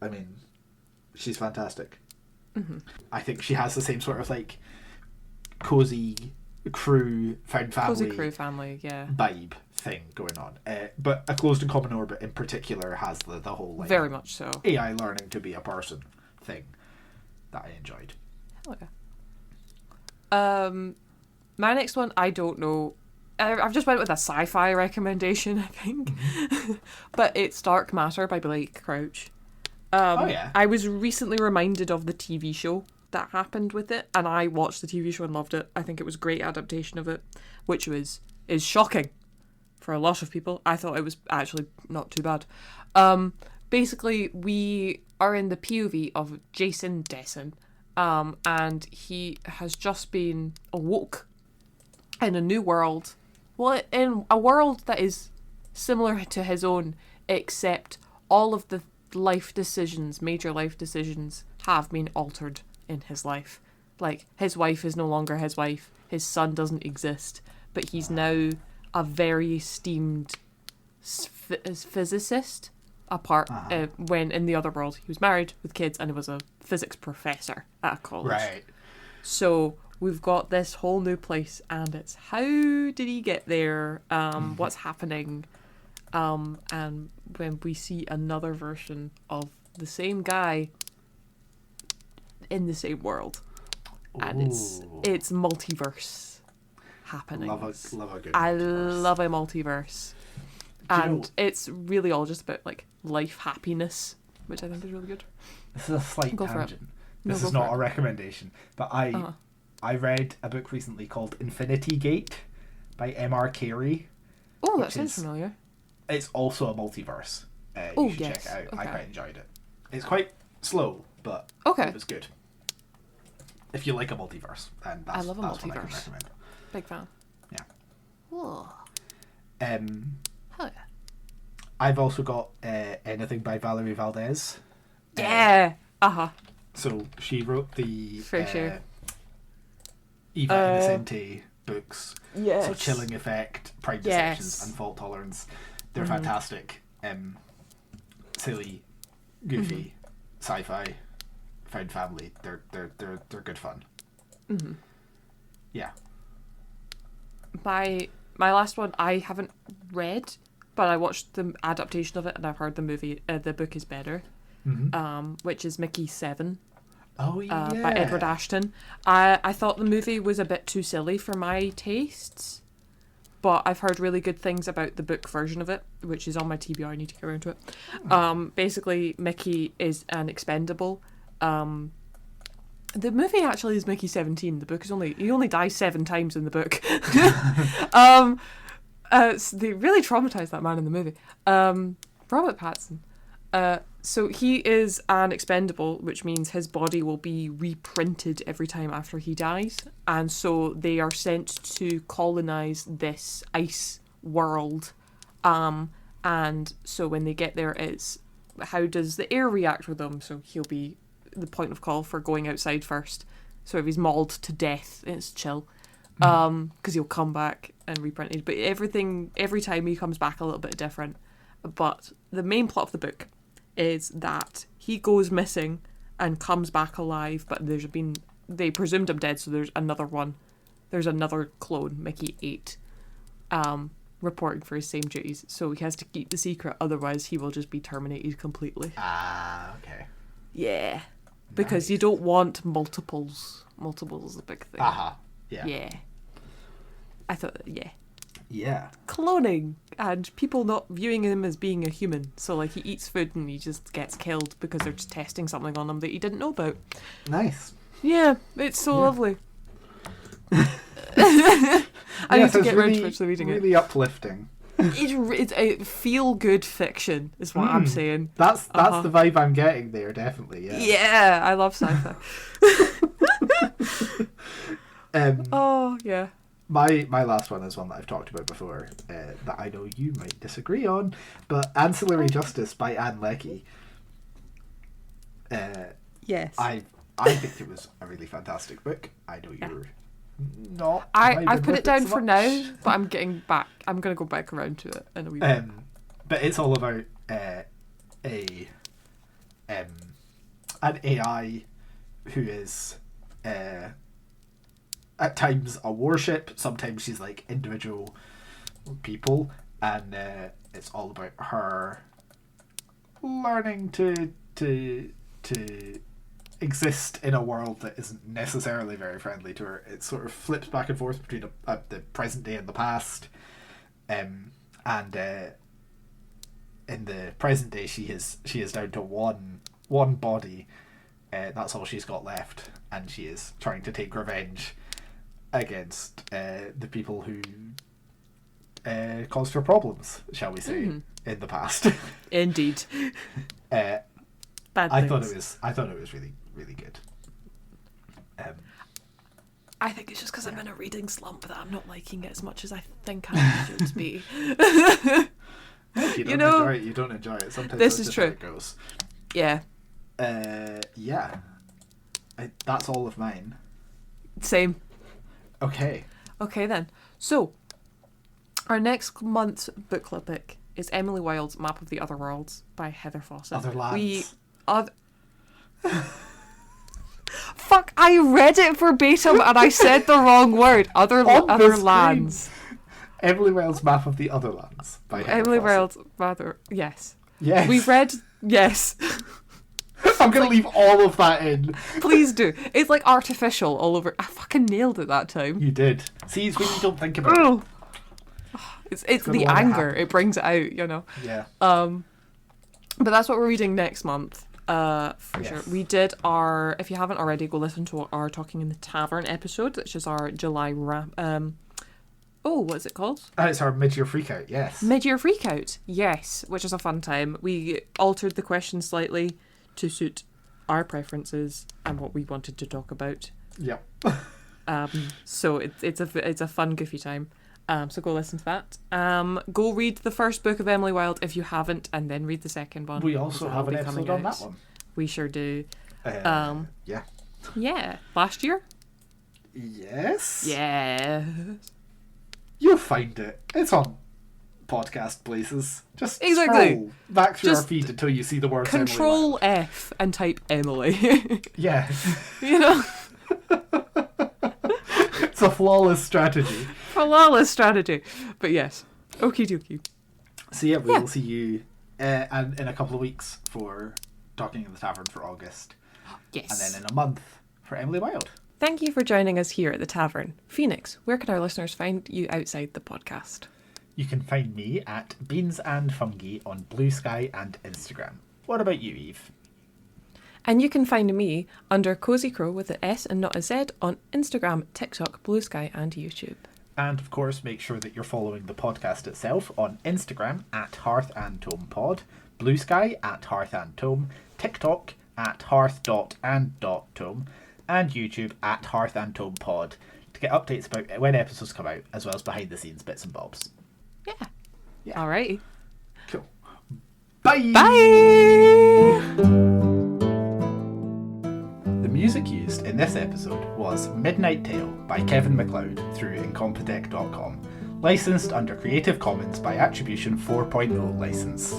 Speaker 2: mean, she's fantastic. I think she has the same sort of like cozy crew, found family, vibe thing going on. But A Closed and Common Orbit in particular has the whole like
Speaker 1: very much so
Speaker 2: AI learning to be a person thing that I enjoyed.
Speaker 1: Hell yeah. My next one, I don't know. I've just went with a sci-fi recommendation, I think. But it's Dark Matter by Blake Crouch. I was recently reminded of the TV show that happened with it, and I watched the TV show and loved it. I think it was a great adaptation of it, which is shocking for a lot of people. I thought it was actually not too bad. Basically, we are in the POV of Jason Dessen, and he has just been awoke in a new world. Well, in a world that is similar to his own, except all of the major life decisions have been altered in his life. Like, his wife is no longer his wife, his son doesn't exist, but he's now a very esteemed physicist, when in the other world he was married with kids and he was a physics professor at a college.
Speaker 2: Right.
Speaker 1: So we've got this whole new place, and it's how did he get there, what's happening, and when we see another version of the same guy in the same world. And it's multiverse happening.
Speaker 2: Love a good
Speaker 1: I
Speaker 2: multiverse.
Speaker 1: love a multiverse. And it's really all just about like life happiness, which I think is really good.
Speaker 2: This is a slight
Speaker 1: Go for it.
Speaker 2: tangent. This is not a recommendation, but I read a book recently called Infinity Gate by M.R. Carey.
Speaker 1: Oh, that sounds familiar.
Speaker 2: It's also a multiverse. You should check it out.
Speaker 1: Okay.
Speaker 2: I quite enjoyed it. It's quite slow, but it was good. If you like a multiverse, then that's,
Speaker 1: I love a
Speaker 2: that's what I can
Speaker 1: multiverse.
Speaker 2: recommend.
Speaker 1: Big fan.
Speaker 2: Yeah.
Speaker 1: Oh.
Speaker 2: Hell
Speaker 1: yeah.
Speaker 2: I've also got anything by Valerie Valdez.
Speaker 1: Yeah.
Speaker 2: So she wrote the
Speaker 1: For sure.
Speaker 2: Eva Innocente books.
Speaker 1: Yes.
Speaker 2: So Chilling Effect, Pride Deceptions, and Fault Tolerance. They're fantastic. Silly, goofy, sci-fi, found family. They're good fun. Yeah.
Speaker 1: My last one I haven't read, but I watched the adaptation of it and I've heard the book is better. Which is Mickey 7.
Speaker 2: Oh yeah.
Speaker 1: By Edward Ashton. I thought the movie was a bit too silly for my tastes, but I've heard really good things about the book version of it, which is on my TBR. I need to get around to it. Basically, Mickey is an expendable, The movie actually is Mickey 17. The book is he only dies 7 times in the book. They really traumatized that man in the movie. Robert Pattinson. So he is an expendable, which means his body will be reprinted every time after he dies. And so they are sent to colonize this ice world. And so when they get there, it's how does the air react with them? So he'll be the point of call for going outside first. So if he's mauled to death, it's chill. Because he'll come back and reprint it. But every time he comes back a little bit different. But the main plot of the book is that he goes missing and comes back alive, but they presumed him dead, so there's another one. There's another clone, Mickey 8, reporting for his same duties. So he has to keep the secret, otherwise he will just be terminated completely.
Speaker 2: Okay.
Speaker 1: Yeah. Because you don't want multiples. Multiples is a big thing.
Speaker 2: Yeah.
Speaker 1: Yeah. I thought, yeah.
Speaker 2: Yeah.
Speaker 1: Cloning and people not viewing him as being a human. So like he eats food and he just gets killed because they're just testing something on him that he didn't know about.
Speaker 2: Nice.
Speaker 1: Yeah, it's so lovely. I need to get around to actually reading
Speaker 2: really uplifting.
Speaker 1: It's a feel-good fiction, is what I'm saying.
Speaker 2: That's the vibe I'm getting there, definitely. Yeah.
Speaker 1: Yeah, I love sci-fi. Oh yeah.
Speaker 2: My last one is one that I've talked about before, that I know you might disagree on, but Ancillary Justice by Anne Leckie.
Speaker 1: Yes.
Speaker 2: I think it was a really fantastic book. I know you're not.
Speaker 1: I've put it down for now, but I'm going to go back around to it in a wee bit.
Speaker 2: But it's all about an AI who is at times a warship, sometimes she's like individual people, and it's all about her learning to exist in a world that isn't necessarily very friendly to her. It sort of flips back and forth between the present day and the past, and in the present day she is down to one body. That's all she's got left, and she is trying to take revenge against the people who caused her problems, shall we say, in the past.
Speaker 1: Indeed.
Speaker 2: I thought it was really, really good.
Speaker 1: I think it's just because I'm in a reading slump that I'm not liking it as much as I think I should be.
Speaker 2: If you don't enjoy it, you don't enjoy it. Sometimes
Speaker 1: this
Speaker 2: that's
Speaker 1: is
Speaker 2: just how
Speaker 1: true.
Speaker 2: it goes.
Speaker 1: Yeah.
Speaker 2: Yeah. That's all of mine.
Speaker 1: Same.
Speaker 2: Okay
Speaker 1: then. So, our next month's book club pick is Emily Wilde's Map of the Other Worlds by Heather Fawcett.
Speaker 2: Otherlands.
Speaker 1: Fuck, I read it verbatim and I said the wrong word. Otherlands.
Speaker 2: Emily Wilde's Map of the Otherlands by Heather
Speaker 1: Emily
Speaker 2: Fawcett.
Speaker 1: Wilde's Yes.
Speaker 2: Yes.
Speaker 1: We read... Yes.
Speaker 2: I'm going to leave all of that in.
Speaker 1: Please do. It's like artificial all over. I fucking nailed it that time.
Speaker 2: You did. See, it's when you don't think about it.
Speaker 1: It's the anger. It brings it out, you know.
Speaker 2: Yeah.
Speaker 1: But that's what we're reading next month. For sure. We did our... If you haven't already, go listen to our Talking in the Tavern episode, which is our July wrap... what's it called?
Speaker 2: It's our mid-year freakout, yes.
Speaker 1: Mid-year freakout, yes, which is a fun time. We altered the question slightly to suit our preferences and what we wanted to talk about.
Speaker 2: Yep.
Speaker 1: So it's a fun, goofy time. So go listen to that. Go read the first book of Emily Wilde if you haven't, and then read the second one.
Speaker 2: We also have an episode on that one.
Speaker 1: We sure do.
Speaker 2: Yeah.
Speaker 1: Yeah. Last year?
Speaker 2: Yes.
Speaker 1: Yeah.
Speaker 2: You'll find it. It's on podcast places. Just
Speaker 1: scroll
Speaker 2: back through our feed until you see the word
Speaker 1: Control F and type Emily.
Speaker 2: Yeah.
Speaker 1: You know?
Speaker 2: It's a flawless strategy.
Speaker 1: But yes. Okie dokie.
Speaker 2: So yeah, we'll see you and in a couple of weeks for Talking in the Tavern for August.
Speaker 1: Yes.
Speaker 2: And then in a month for Emily Wilde.
Speaker 1: Thank you for joining us here at the Tavern. Phoenix, where can our listeners find you outside the podcast?
Speaker 2: You can find me at Beans and Fungi on Blue Sky and Instagram. What about you, Eve?
Speaker 1: And you can find me under Cozy Crow with an S and not a Z on Instagram, TikTok, Blue Sky, and YouTube.
Speaker 2: And of course, make sure that you're following the podcast itself on Instagram at Hearth and Tome Pod, Blue Sky at Hearth and Tome, TikTok at hearth.and.tome, and YouTube at Hearth and Tome Pod to get updates about when episodes come out, as well as behind the scenes bits and bobs.
Speaker 1: Yeah. Alrighty.
Speaker 2: Cool. Bye!
Speaker 1: Bye!
Speaker 2: The music used in this episode was Midnight Tale by Kevin MacLeod through Incompetech.com, licensed under Creative Commons by Attribution 4.0 license.